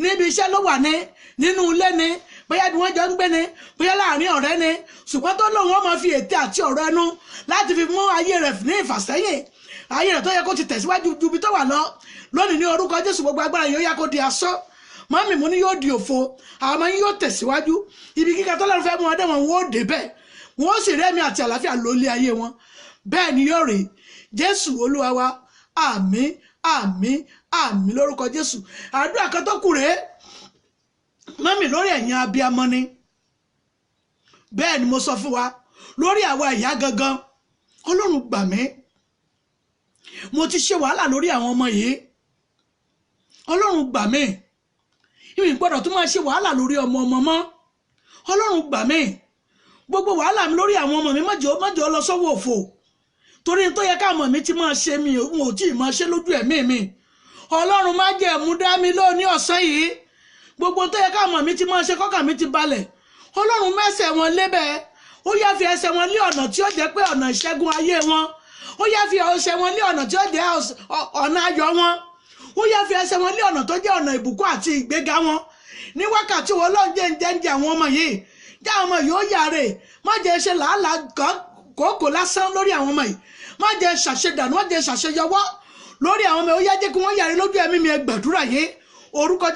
níbi iṣẹ́ ló wà ní nínú ilé ni bóyá bí wọ́n jọ ń gbé ni bóyá láàrin ọ̀rẹ́ ni ṣùgbọ́n tó lóun ó máa fi ètè àti ọ̀rọ̀ ẹnu láti fi mú ayé rẹ̀ ní ìfàsẹ́yìn ayé rẹ̀ tó yẹ kó ti tẹ̀síwájú ju ibi tó wà lọ lónìí ní orúkọ Jésù gbogbo agbára yóò yá kó di asán mọ́mì mo ní yóò di òfo àwọn ọmọ yín yóò tẹ̀síwájú ibi kíkà tó lọ́run fẹ́ mú ọdẹ wọn wọ́n ó dé bẹ́ẹ̀ wọ́n ó sì rẹ́mi àti àlàáfíà lólé ayé wọn bẹ́ẹ̀ ni yóò rí Jésù Olúwa wa àmín àmín àmín lórúkọ Jésù àdúrà kan tó kù rèé mọ́mì lórí ẹ̀yin abiyamọ ni bẹ́ẹ̀ ni mo sọ fún wa lórí àwa ìyá gangan Ọlọ́run gbà mí mo ti ṣe wàhálà lórí àwọn ọmọ yìí Ọlọ́run gbà mí ìwìn gbọ́dọ̀ tó máa ṣe wàhálà lórí ọmọ mọ́ Ọlọ́run gbà mí gbogbo wàhálà mi lórí àwọn ọmọ mi mọ́jọ́ lọ sọ́wọ́ òfò torí tó yẹ ká ọmọ mi ti máa ṣe mi ò tí ì máa ṣe lójú ẹ̀mí mi Ọlọ́run má jẹ́ mú dá mi lónìí ọ̀sán yìí gbogbo tó yẹ ká ọmọ mi ti máa ṣe kọ́kàn mi ti balẹ̀ Ọlọ́run mẹ́sẹ̀ wọn lébẹ̀ ó yá fi ẹsẹ̀ wọn lé ọ̀nà tí ó jẹ́ pé ọ̀nà ìṣẹ́gun ayé wọn ó yá fi ẹsẹ̀ wọn lé ọ̀nà tí ó jẹ́ ọ̀nà ayọ̀ wọn ó yá fi ẹsẹ̀ wọn lé ọ̀nà tó jẹ́ ọ̀nà ìbùkún àti ìgbéga wọn ní wákàtí wọn lọ́n jẹ́ àwọn ọmọ yìí jẹ́ àwọn ọmọ yìí ó yàrá má jẹ́ ṣe làálàá kòókò lásán lórí àwọn ọmọ yìí má jẹ́ ṣàṣedànù má jẹ́ ṣàṣeyọwọ́ lórí àwọn ọmọ yìí ó yá jẹ́ kí wọ́n yàrá lójú ẹ̀mí mi ẹ gbàdúrà yìí orúkọ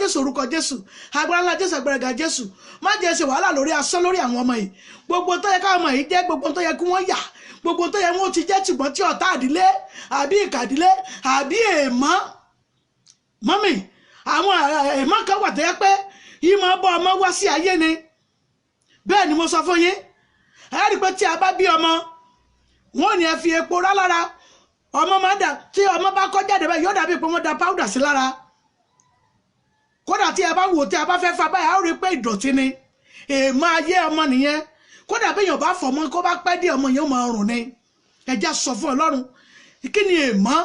Jésù agbára ńlá Jésù agbára Jésù má jẹ́ ṣe wàhálà lórí asán lórí àwọn ọmọ yìí gbogbo tó yẹ káwọn ọmọ yìí jẹ́ gbogbo tó yẹ kí wọ́n yà gbogbo tó yẹ wọ́n ti jẹ́ tìgbọ́n tí ọ̀tá àdílé àbí ìkàdílé àbí èèmọ́ mọ́mì àwọn èèmọ́ kan wà tó yẹ pé yìí máa bọ́ ọmọ wá sí ayé ni bẹ́ẹ̀ ni mo sọ fún yín ẹ rí i pé tí a bá bí ọmọ wọn ò ní ẹ fi epo rá lára ọmọ máa dà tí ọmọ bá kọ́ jáde báyìí yóò dàbí pé wọ́n da páúdà sí lára kódà tí a bá wò tí a bá fẹ́ fa báyìí a ó rí i pé ìdọ̀tí ni èèmọ̀ ayé ọmọ nìyẹn kódà bí èèyàn bá fọmọ kó bá pẹ́ dé ọmọ yẹn ó máa rùn ni ẹja sọ fún Ọlọ́run kí ni èèmọ̀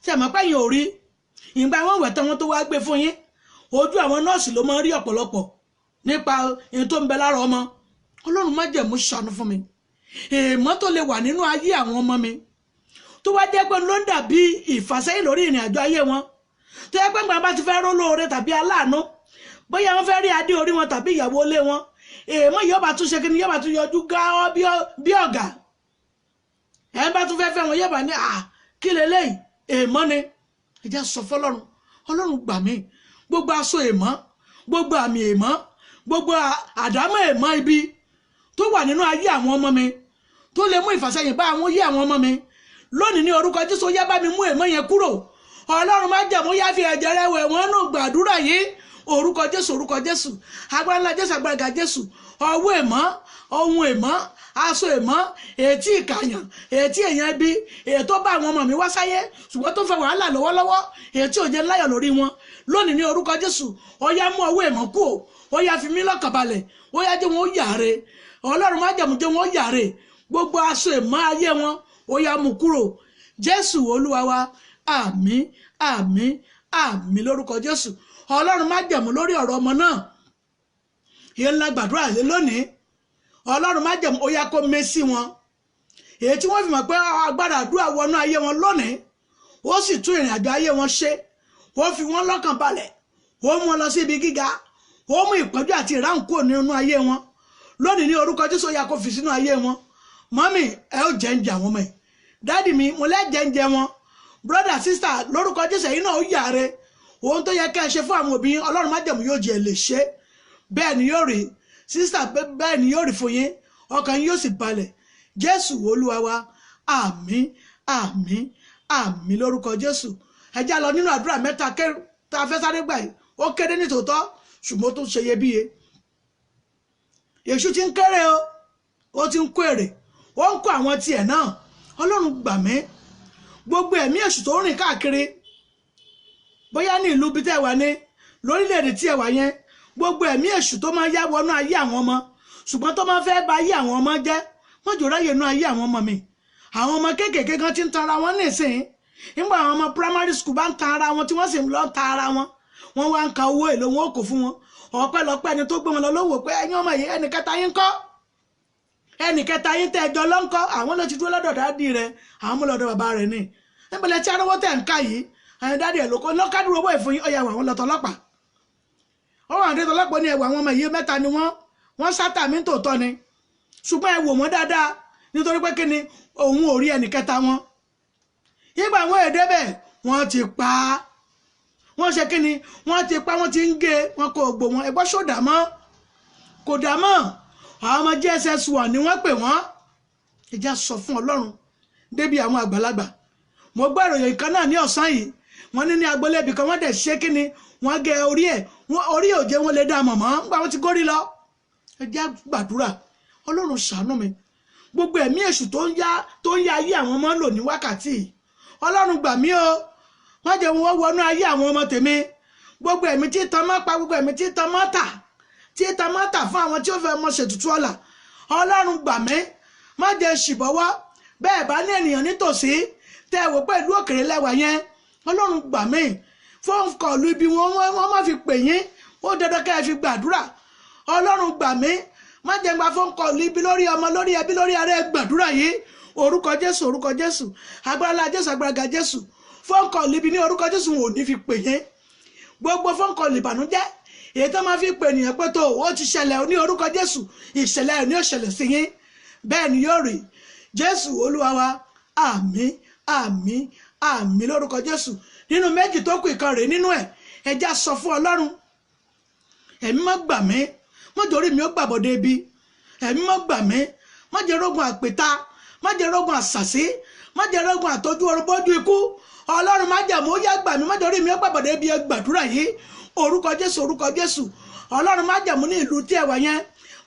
tí a máa pẹ́ yẹn ò rí ìgbà wọn wẹ̀ tán wọn tó wá gbé fún yín ojú àwọn nọ́ọ̀sì ló máa ń rí ọ̀pọ̀lọpọ̀ nípa ohun tó ń bẹ lára ọmọ Ọlọ́run má jẹ̀mú ṣàánú fún mi èèmọ̀ tó lè wà nínú ayé àwọn ọmọ mi tó wá jẹ́ pé ló ń dàbí ìfàsẹ́yìn lórí ìrìn àjò ayé wọn tó yẹ pé gbàgbà ti fẹ́ ró lóore tàbí aláàánú bóyá wọ́n fẹ́ rí adé orí wọn tàbí ìyàwó ilé wọn èèmọ̀ yóò bá tún ṣe kí ni yóò bá tún yọjú gáọ́ bí ọ̀gá ẹ̀ bá tún fẹ́ wọn yóò bá ní kí leléyìí èèmọ̀ ni ẹjẹ́ sọ fọlọ́run Ọlọ́run gbà mí gbogbo aṣọ èèmọ̀ gbogbo àmì èèmọ̀ gbogbo àdámọ̀ èèmọ̀ ibi tó wà nínú ayé àwọn ọmọ mi tó lè mú ìfàsẹ́yìn bá àwọn yé àwọn ọmọ mi lónìí ní orúkọ Jésù yá bá mi mú èèmọ̀ yẹn kúrò Ọlọ́run má jẹ̀mú yá fi ẹ̀jẹ̀ rẹ̀ wẹ̀ wọ́n nù gbàdúrà yìí orúkọ Jésù agbára ńlá Jésù agbára ga Jésù ọwọ́ èmọ́ ohun èmọ́ aṣọ èmọ́ ètí ìkàyàn ètí èèyàn bí ètò bá àwọn ọmọ mi wá sáyé ṣùgbọ́n tó fẹ́ wàhálà lọ́wọ́lọ́wọ́ ètí òjẹ́ láyọ̀ lórí wọn lónìí ní orúkọ Jésù ó yá mú ọwọ́ èmọ́ kú ó yá fi mí lọ́kàn balẹ̀ ó yá jẹ́ wọn ó yàre Ọlọ́run má jẹ̀mú jẹ́ wọn ó yàre gbogbo aṣọ èmọ́ ayé wọn ó yá mú kúrò Jésù Olúwa wa àmín àmín àmín lórúkọ Jésù Ọlọ́run má jẹ̀mú lórí ọ̀rọ̀ ọmọ náà ìyẹn ńlá gbàdúrà lé lónìí Ọlọ́run má jẹ̀mú ó yá kó mé sí wọn èyí tí wọ́n fi mọ̀ pé agbára àdúrà wọnú ayé wọn lónìí ó sì tún ìrìn àjò ayé wọn ṣe ó fi wọn lọ́kàn balẹ̀ ó mú wọn lọ sí ibi gíga ó mú ìpọ́njú àti ìráhùn kúrò nínú ayé wọn lónìí ní orúkọ Jésù ó yá kó fi sínú ayé wọn mọ́mì ẹ ó jẹ́ ń jẹ àwọn ọmọ ẹ̀ dáàdì mi mo lẹ́jẹ̀ ń jẹ wọn brother sister lórúkọ Jésù ẹ̀yin náà ó yàre ohun tó yẹ ká ẹ ṣe fún àwọn òbí Ọlọ́run má jẹ̀mú yóò jẹ́ lè ṣe bẹ́ẹ̀ ni yóò rí sister bẹ́ẹ̀ ni yóò rí fún yín ọkàn yín yóò sì balẹ̀ Jésù Olúwa wa àmín àmín àmín lórúkọ Jésù ẹ já lọ nínú àdúrà mẹ́ta tá a fẹ́ sáré gbà yìí ó kéré ní tòótọ́ ṣùgbọ́n tó ṣe iyebíye èṣù ti ń kéré o ó ti ń kó èrè ó ń kó àwọn tiẹ̀ náà Ọlọ́run gbà mí gbogbo ẹ̀mí èṣù tó rìn káàkiri bóyá ní ìlú bí tẹ́ wà ní lórílẹ̀‐èdè tí ẹ wà yẹn gbogbo ẹ̀mí èṣù tó máa yá wọnú ayé àwọn ọmọ ṣùgbọ́n tó máa fẹ́ bà ayé àwọn ọmọ jẹ́ wọ́n jò ráyè nú ayé àwọn ọmọ mi àwọn ọmọ kéékèèké kan ti ń tan ara wọn nísìnyí nígbà àwọn ọmọ primary school bá ń tan ara wọn tí wọ́n sì ń lọ ta ara wọn wọ́n wá ń ka owó èlò wọn ò kò fún wọn ọpẹ́lọpẹ́ ẹni tó gbé wọn lọ lówó pé ẹ̀yin ọmọ yìí ẹnì kẹta yín kọ́ ẹnì kẹta yín tẹ́ ẹjọ́ lọ́nkọ́ àwọn ló ti dúró lọ́dọ̀ dáàdì rẹ̀ àwọn mú lọ́dọ̀ bàbá rẹ̀ ní níbẹ̀lẹ̀ tí arówó tẹ̀ ń ká yìí ẹ̀yin dáàdì ẹ̀ lóko lọ́kàdúró owó ìfún yín ọ̀yà àwọn lọ́tọ̀ ọlọ́pàá ọwọ́ àwọn àdéhùn ọlọ́pàá ní ẹ̀wọ̀ àwọn ọmọ yìí mẹ́ta ni wọ́n sátà mí tòótọ́ ni ṣùgbọ́n ẹ wò wọ́n dáadáa nítorí pé kíni òun ò rí ẹnì kẹta wọn ìgbà àwọn èdè bẹ́ẹ̀ wọ́n ti pa á wọ́n ṣe kíni wọ́n ti pa wọ́n ti ń gé wọn kò gbò wọn ẹgbọ́ ṣó dàmọ́ kò dàmọ́ àwọn ọmọ JSS1 ni wọ́n pè wọ́n ìjà sọ fún Ọlọ́run débi àwọn àgbàlagbà mo gbọ́ ìròyìn kan náà ní ọ̀sán yìí wọ́n ní agbolébi kan wọ́n dẹ̀ ṣe kíni wọ́n gé orí ẹ̀ orí òjé wọn lè dá mọ̀mọ́ nígbà wọ́n ti górí lọ ẹjẹ́ gbàdúrà Ọlọ́run ṣàánú mi gbogbo ẹ̀mí èṣù tó ń yá ayé àwọn ọmọ lò ní wákàtí Ọlọ́run gbà mí o wọ́n jẹ́ wọn wọnú ayé àwọn ọmọ tèmi gbogbo ẹ̀mí tí tan mọ́ pa gbogbo ẹ̀mí tí tan mọ́ tà fún àwọn tí ó fẹ́ mọ́ ṣètùtù ọ̀la Ọlọ́run gbà mí má jẹ́ ṣìbọ́wọ́ bẹ́ẹ̀ bá ní ènìyàn nítòsí tẹ́ ẹ wò pé ìlú òkèrè lẹ́wà yẹn Ọlọ́run gbà mí fóònù kọ̀ọ̀lù ibi wọ́n má fi pè yín ó dandan ká ẹ fi gbàdúrà Ọlọ́run gbà mí má jẹ́ gba fóònù kọ̀ọ̀lù ibi lórí ọmọ lórí ẹbí lórí ara ẹ gbàdúrà yìí orúkọ Jésù agbára Jésù agbára Jésù fóònù kọ̀ọ̀lù ibi ní orúkọ Jésù wọn ò ní fi pè yín gbogbo fóònù kọ̀ọ̀lù ìbànújẹ́ èyí tó máa fi pè nìyẹn pé tó ó ti ṣẹlẹ̀ ní orúkọ Jésù ìṣẹ̀lẹ̀ ẹ̀ ní ó ṣẹlẹ̀ sí yín bẹ́ẹ̀ ni yóò rí Jésù Olúwa wa àmín àmín àmín lórúkọ Jésù nínú méjì tó kù ìkan rèé nínú ẹ̀ ẹjá sọ fún Ọlọ́run ẹ̀mí má gbà mí má jẹ́ mi ó gbàbọ̀dé ibi ẹ̀mí má gbà mí má jẹ́ rógun àpèta má jẹ́ rógun àṣàṣí má jẹ́ rógun àtọ́jú ọrùn bójú ikú Ọlọ́run má jẹ́ mọ́ yá gbà mí má jẹ́ mi ó gbàbọ̀dé ibi ẹ gbàdúrà yìí orúkọ Jésù Ọlọ́run má jẹ́ mú ní ìlú tí ẹ wà yẹn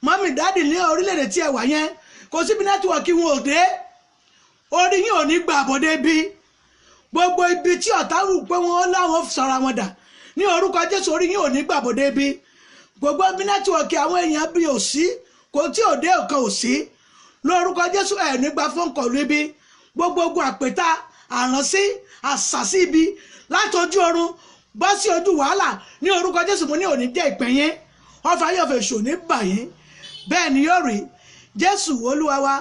mọ́mì dáàdì ní orílẹ̀-èdè tí ẹ wà yẹn kò síbi nẹ́tíwọ̀kì wọn ò dé orí yín ò ní gbàbọ̀dé ibi gbogbo ibi tí ọ̀tá rù pé wọ́n láwọn sọ̀rọ̀ àwọn dà ní orúkọ Jésù orí yín ò ní gbàbọ̀dé bí gbogbo bí nẹ́tíwọ̀kì àwọn èèyàn bí ò sí kò tí ò dé ọ̀kan ò sí lórúkọ Jésù ẹ̀ nígbà fọ́nkọ̀lù ibi gbogbo ogun àpèta àránsí àṣàsí ibi láti ojú ọ̀run bọ́ sí ojú wàhálà ní orúkọ Jésù mo ní òní jẹ́ ìpẹ́yìn ọfà yọ̀fẹ̀ ṣò ní bàyín bẹ́ẹ̀ ni yóò rí Jésù Olúwa wa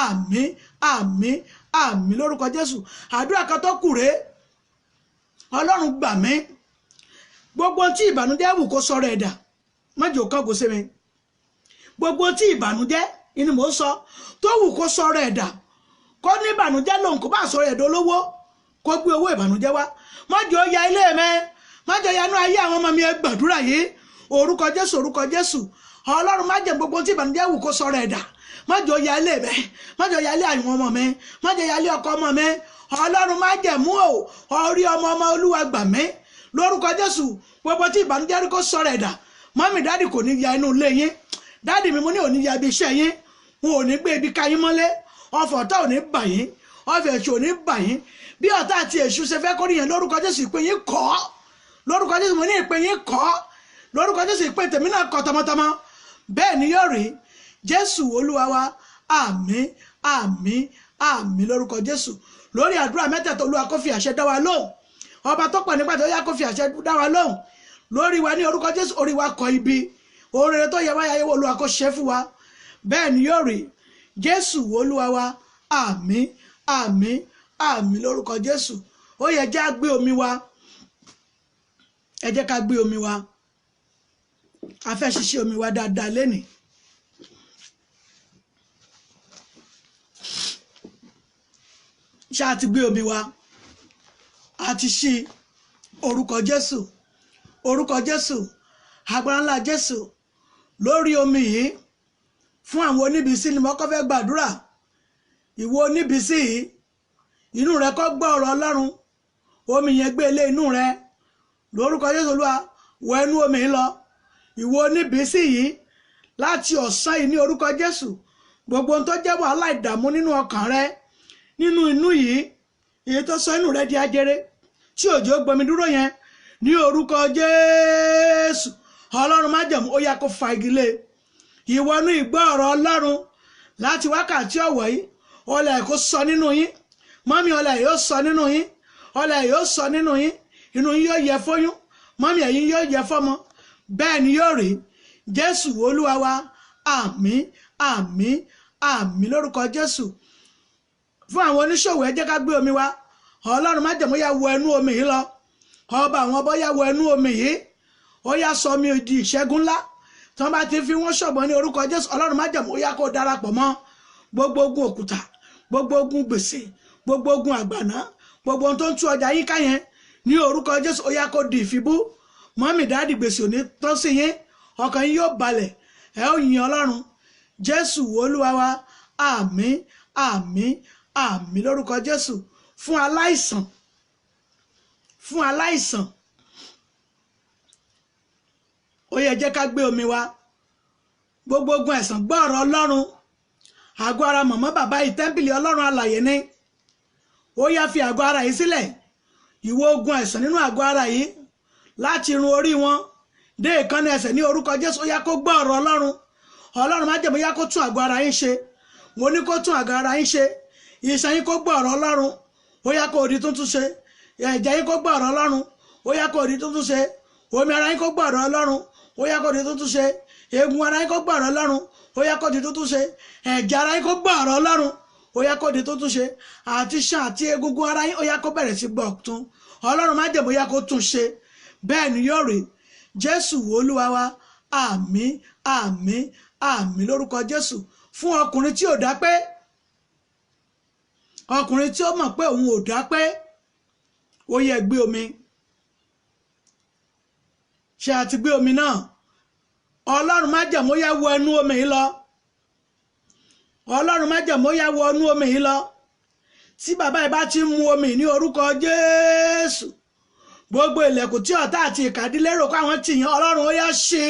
àmín àmín àmín lórúkọ Jésù àdúrà kan tó kù rèé Ọlọ́run gbà mí gbogbo tí ìbànújẹ́ wù kó sọ̀rọ̀ ẹ̀dà mọ́jọ kan kò sí mi gbogbo tí ìbànújẹ́ ni mò ń sọ tó wù kó sọ̀rọ̀ ẹ̀dà kó ní ìbànújẹ́ lòun kó bá sọ̀rọ̀ ẹ̀dà olówó kó gbé owó ìbànújẹ́ wá mọ́jọ ya ilé mi mọ́jọ yanú ayé àwọn ọmọ mi ẹ gbàdúrà yìí orúkọ Jésù Ọlọ́run má jẹ́ gbogbo tí ìbànújẹ́ wù kó sọ̀rọ̀ ẹ̀dà mọ́jọ ya ilé mi mọ́jọ ya ilé àwọn ọmọ mi mọ́jọ ya ilé ọkọ ọmọ mi Ọlọ́run má jẹ́ mú orí ọmọ Olúwa gbà mí lórúkọ Jésù gbogbo tí ìbànújẹ́ rí kó sọ̀rọ̀ ẹ̀dà mọ́mì dáàdì kò ní ya inú ilé yín dáàdì mi mo ní ò ní ya ibi iṣẹ́ yín wọn ò ní gbé ibi ká yín mọ́lé ọfọ̀ ọ̀tá ò ní bà yín ọfọ̀ èṣù ò ní bà yín bí ọ̀tá àti èṣù ṣe fẹ́ kó níyẹn lórúkọ Jésù ìpè yín kọ́ lórúkọ Jésù mo ní ìpè yín kọ́ lórúkọ Jésù ìpè tèmi náà kọ́ tọmọtọmọ bẹ́ẹ̀ ni yóò rí Jésù Olúwa wa àmín àmín àmín lórúkọ Jésù lórí àdúrà mẹ́tẹ̀ẹ̀ta Olúwa kó fi àṣẹ dá wa lóhùn ọba tó pọ̀ nípa tó yá kó fi àṣẹ dá wa lóhùn lórí wa ní orúkọ Jésù orí wa kọ ibi oore tó yẹ wáyà yẹ Olúwa kó ṣe fún wa bẹ́ẹ̀ ni yóò rí Jésù Olúwa wa àmín àmín àmín lórúkọ Jésù ó yẹ jẹ́ gbé omi wa ẹ jẹ́ ká gbé omi wa a fẹ́ ṣiṣẹ́ omi wa dáadáa lénìí ṣá ti gbé omi wa àti ṣí orúkọ Jésù agbára ńlá Jésù lórí omi yìí fún àwọn oníbísí ni mo kọ́ fẹ́ gbàdúrà ìwọ oníbísí yìí inú rẹ kó gbọ́ ọ̀rọ̀ Ọlọ́run omi yẹn gbé ilé inú rẹ lórúkọ Jésù Olúwa wọ inú omi yìí lọ ìwọ oníbísí yìí láti ọ̀sán yìí ní orúkọ Jésù gbogbo ohun tó jẹ́ wàhálà ìdààmú nínú ọkàn rẹ nínú inú yìí èyí tó sọ inú rẹ di ajere tí òjò gbomi dúró yẹn ní orúkọ Jésù Ọlọ́run májẹ̀mú ó yá kó fa igi lé ìwọnú ìgbọ́ ọ̀rọ̀ Ọlọ́run láti wákàtí ọ̀wọ̀ yìí ọlẹ̀ kó sọ nínú yín mọ́mí ọlẹ̀ yóò sọ nínú yín ọlẹ̀ yóò sọ nínú yín inú yín yóò yẹ fóyún mọ́mí ẹ̀yin yóò yẹ fọ́mọ bẹ́ẹ̀ ni yóò rí Jésù Olúwa wa àmín àmín àmín lórúkọ Jésù fún àwọn oníṣòwò ẹ jẹ́ ká gbé omi wa Ọlọ́run májẹ̀mú yá wọ ẹnu omi yìí lọ ọba àwọn ọba yá wọ ẹnu omi yìí ó yá sọ mi di ìṣẹ́gun ńlá tí wọ́n bá ti fi wọ́n ṣọ̀gbọ́n ní orúkọ Jésù Ọlọ́run májẹ̀mú ó yá kó darapọ̀ mọ́ gbogbo ogun òkúta gbogbo ogun gbèsè gbogbo ogun àgbàná gbogbo ohun tó ń tú ọjà yín ká yẹn ní orúkọ Jésù ó yá kó di ìfibú mọ́mì dáàdì gbèsè ò ní tán sí yín ọkàn yín yóò balẹ̀ ẹ ó yin Ọlọ́run Jésù Olúwa wa àmín àmín àmín lórúkọ Jésù fún aláìsàn ó yẹ jẹ́ ká gbé omi wa gbogbo ogun àìsàn gbọ́ ọ̀rọ̀ Ọlọ́run àgọ́ ara mọ̀mọ́ bàbá yìí tẹ́ḿpìlì Ọlọ́run alààyè ni ó yá fi àgọ́ ara yìí sílẹ̀ ìwọ ogun àìsàn nínú àgọ́ ara yìí láti irun orí wọn dé ìkànnì ẹsẹ̀ ní orúkọ Jésù ó yá kó gbọ́ ọ̀rọ̀ Ọlọ́run májẹ̀mú yá kó tún àgọ́ ara yín ṣe mo ní kó tún àgọ́ ara yín ṣe iṣan yín kó gbọ́ ọ̀rọ̀ Ọlọ́run ó yá kó di tuntun ṣe ẹ̀jẹ̀ yín kó gbọ́ ọ̀rọ̀ Ọlọ́run ó yá kó di tuntun ṣe omi ara yín kó gbọ́ ọ̀rọ̀ Ọlọ́run ó yá kó di tuntun ṣe eegun ara yín kó gbọ́ ọ̀rọ̀ Ọlọ́run ó yá kó di tuntun ṣe ẹ̀jẹ̀ ara yín kó gbọ́ ọ̀rọ̀ Ọlọ́run ó yá kó di tuntun ṣe àti iṣan àti egungun ara yín ó yá kó bẹ̀rẹ̀ sí gbọ́ ọ̀tun Ọlọ́run májẹ̀mú yá kó tún ṣe bẹ́ẹ̀ ni yóò rí Jésù Olúwa wa àmín àmín àmín lórúkọ Jésù fún ọkùnrin tí ò dá pé ọkùnrin tí ó mọ̀ pé òun ò dá pé ó yẹ gbé omi ṣe àti gbé omi náà Ọlọ́run májẹ̀mú yá wọ ẹnu omi yìí lọ Ọlọ́run májẹ̀mú yá wọ ẹnu omi yìí lọ tí bàbá yìí bá ti ń mu omi ní orúkọ Jésù gbogbo ilẹ̀kùn tí ọ̀tá àti ìkàdílérò kó àwọn tìyàn Ọlọ́run ó yá ṣe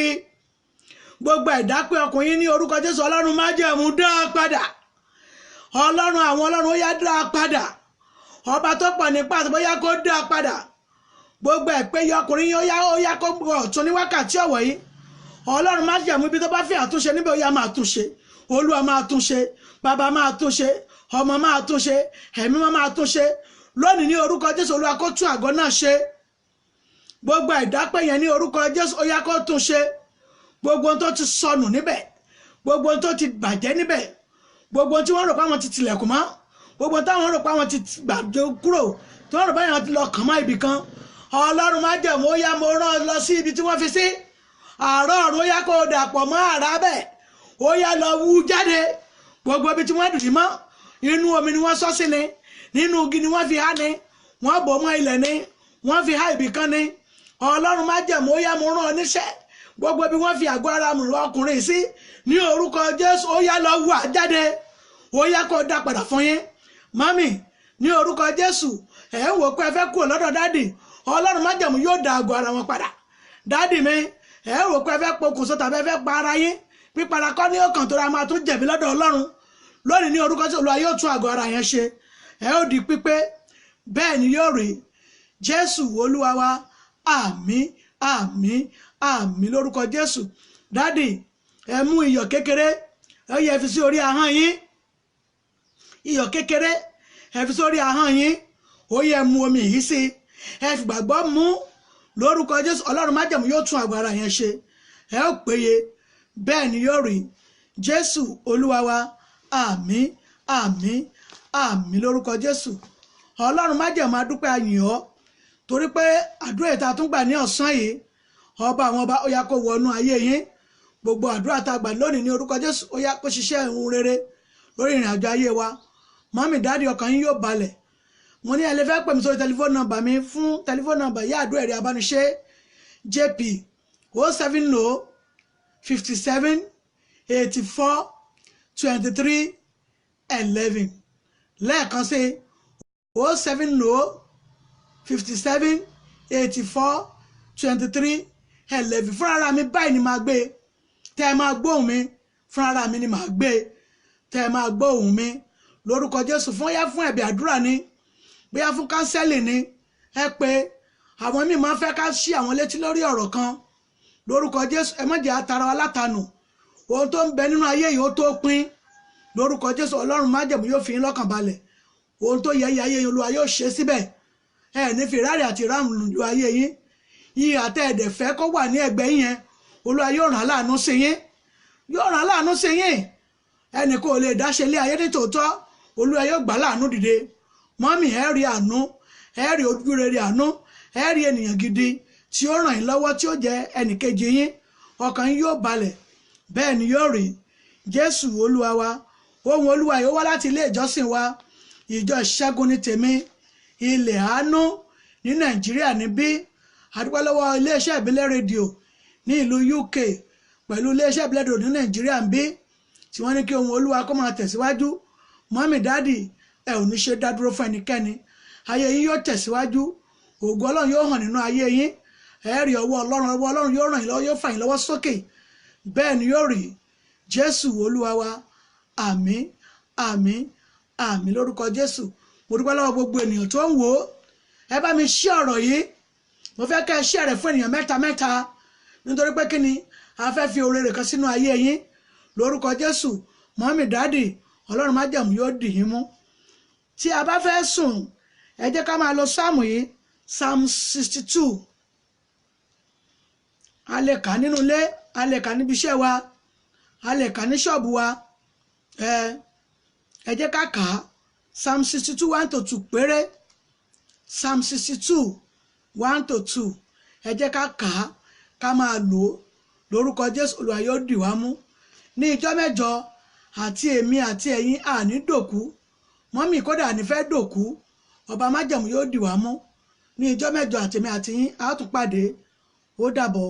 gbogbo ìdápẹ́ ọkùnrin ní orúkọ Jésù Ọlọ́run májẹ̀mú dá padà Ọlọ́run àwọn Ọlọ́run ó yá dá padà ọba tó pọ̀ nípa àti bóyá kó dá padà gbogbo ẹ̀pẹ́ ọkùnrin ó yá kó ọ̀tún ní wákàtí ọ̀wọ̀ yìí Ọlọ́run májẹ̀mú ibi tó bá fi àtúnṣe níbẹ̀ ó yá máa túnṣe Olúwa máa túnṣe bàbá máa túnṣe ọmọ máa túnṣe ẹ̀mí máa túnṣe lónìí ní orúkọ Jésù Olúwa kó tún àgọ́ náà ṣe gbogbo ìdápẹ́ yẹn ní orúkọ Jésù ó yá kó túnṣe gbogbo ohun tó ti sọnù níbẹ̀ gbogbo ohun tó ti bàjẹ́ níbẹ̀ gbogbo tí wọ́n rò pé àwọn ti tilẹ̀kùn mọ́ gbogbo táwọn rò pé àwọn ti gbàgbé kúrò tí wọ́n rò pé àwọn ti lọ kàn mọ́ ibì kan Ọlọ́run májẹ̀mú ó yá mo rán lọ sí ibi tí wọ́n fi sí àárọ̀ ọ̀run ó yá kó dàpọ̀ mọ́ àrá bẹ́ẹ̀ ó yá lọ wú jáde gbogbo ibi tí wọ́n dùn sí mọ́ inú omi ni wọ́n sọ sí ni nínú igi ni wọ́n fi há ni wọ́n bò mọ́ ilẹ̀ ni wọ́n fi há ibì kan ni Ọlọ́run májẹ̀mú ó yá mo rán oníṣẹ́ gbogbo bí wọ́n fi àgọ́ ara ọkùnrin sí ní orúkọ Jésù ó yá lọ wú jáde ó yá kó dá padà fún yín mami ní orúkọ Jésù ẹ̀ ń wò pé ẹ fẹ́ kúrò lọ́dọ̀ dádì ọlọ́run májẹ̀mú yóò dá àgọ́ ara wọn padà. Dádì mi ẹ rò pé ẹ fẹ́ pokùnso tàbí ẹ fẹ́ pa ara yín, pípara kọ́ ní ọkàn tó ra máa tún jẹ̀bi lọ́dọ̀ ọlọ́run. Lónìí ní orúkọ tí Olúwa yóò tún àgọ́ ara yẹn ṣe, ẹ ó di pípé, bẹ́ẹ̀ ni yóò rí. Jésù Olúwa wa, àmín àmín àmín lórúkọ Jésù. Dádì ẹ mú iyọ̀ kékeré ẹ yẹ fi sí orí ahọ́n yín, iyọ̀ kékeré ẹ fi sórí ahọ́n yín, ó yẹ mu omi yìí sí, ẹ fi gbàgbọ́ mú lórúkọ Jésù. Ọlọ́run májẹ̀mú yóò tún àgọ́ ara yẹn ṣe, ẹ ó péye, bẹ́ẹ̀ ni yóò rí. Jésù Olúwa wa, àmín àmín àmín lórúkọ Jésù. Ọlọ́run májẹ̀mú adúpẹ́ ayìn ọ́ torí pé àdúrà ìta tún gbà ní ọ̀sán yìí, ọba àwọn ọba ó yá kó wọnú ayé yín. Gbogbo àdúrà tá a gbà lónìí ní orúkọ Jésù ó yá kó ṣiṣẹ́ ohun rere lórí ìrìn àjò ayé wa. Mọ́mì dádì ọkàn yín yóò balẹ̀. Mo ní ẹ lè fẹ́ pè mí sórí tẹlifóònù nọ́mbà mi fún tẹlifóònù nọ́mbà ìyá àdúrà Eriabanise JP 070 57 84 23 11. Lẹ́ẹ̀kan sí 070 57 84 23 11. Fúnra ara mi báyìí ni màá gbé, tẹ́ ẹ máa gbóhùn mi, fúnra ara mi ni màá gbé, tẹ́ ẹ máa gbóhùn mi lórúkọ Jésù. Fún yá fún ẹ̀bẹ̀ àdúrà ni, bóyá fún kánsẹ́lì ni, ẹ pé àwọn míì máa ń fẹ́ ká ṣí àwọn létí lórí ọ̀rọ̀ kan lórúkọ Jésù. Ẹ má jẹ́ atara wa látànù, ohun tó ń bẹ nínú ayé yìí ó tó pín lórúkọ Jésù. Ọlọ́run májẹ̀mú yóò fi yín lọ́kàn balẹ̀, ohun tó yẹ ayé yín Olúwa yóò ṣe síbẹ̀, ẹ ní fi ráàrí àti ráàmù lu ayé yín. Yìí àtẹ ẹ̀dẹ̀ fẹ́ kó wà ní ẹgbẹ́ yẹn, Olúwa yóò rán láàánú sí yín, yóò rán láàánú sí yín. Ẹnì kò lè dáṣe lé ayé ní tòótọ́, Olúwa yóò gbà láàánú dìde. Mọ́mì ẹ rí àánú, ẹ rí ojú rere àánú, ẹ rí ènìyàn gidi tí ó ràn yín lọ́wọ́, tí ó jẹ́ ẹnìkejì yín, ọkàn yín yóò balẹ̀, bẹ́ẹ̀ ni yóò rí. Jésù Olúwa wa. Ohun Olúwa yóò wá láti ilé ìjọsìn wa, ìjọ Ìṣẹ́gun ní tèmi, ilẹ̀ àánú ní Nàìjíríà níbí. Adúpẹ́ lọ́wọ́ iléeṣẹ́ ìbílẹ̀ rédíò ní ìlú UK pẹ̀lú iléeṣẹ́ ìbílẹ̀ rédíò ní Nàìjíríà níbí, tí wọ́n ní kí ohun Olúwa kó máa tẹ̀síwájú. Mọ́mì dádì ẹ ò ní ṣe dádúró fún ẹnikẹ́ni, ayé yín yóò tẹ̀síwájú, ògo Ọlọ́run yóò hàn nínú ayé yín, ẹ rí ọwọ́ Ọlọ́run yóò ràn yín lọ́wọ́, yóò fà yín lọ́wọ́ sókè, bẹ́ẹ̀ ni yóò rí. Jésù Olúwa wa, àmín àmín àmín lórúkọ Jésù. Mo dúpẹ́ lọ́wọ́ gbogbo ènìyàn tó ń wò ó, ẹ bá mi ṣí ọ̀rọ̀ yìí, mo fẹ́ kẹ́ ẹ ṣí rẹ̀ fún ènìyàn mẹ́ta mẹ́ta, nítorí pé kí ni a fẹ́ fi oore rẹ̀ kan sínú ayé yín lórúkọ Jésù. Mọ́mì dádì Ọlọ́run májẹ̀mú yóò dì yín mú. Tí a bá fẹ́ sùn, ẹ jẹ́ ká máa lo sáàmù yìí, Psalm 62. A lè kà nínú ilé, a lè kà níbi iṣẹ́ wa, a lè kà ní ṣọ́ọ̀bù wa. Ẹ jẹ́ ká kà á, Psalm 62 1-2 péré, Psalm 62 1-2. Ẹ jẹ́ ká kà á, ká máa lò ó lórúkọ Jésù. Olúwa yóò dì wá mú. Ní ìjọ mẹ́jọ àti èmi àti ẹ̀yin àní dòkú, mọ́mì kódà ní fẹ́ dòkú, ọba májẹ̀mú yóò dì wá mú. Ní ìjọ mẹ́jọ àti èmi àti yín a tún pàdé. Ó dàbọ̀.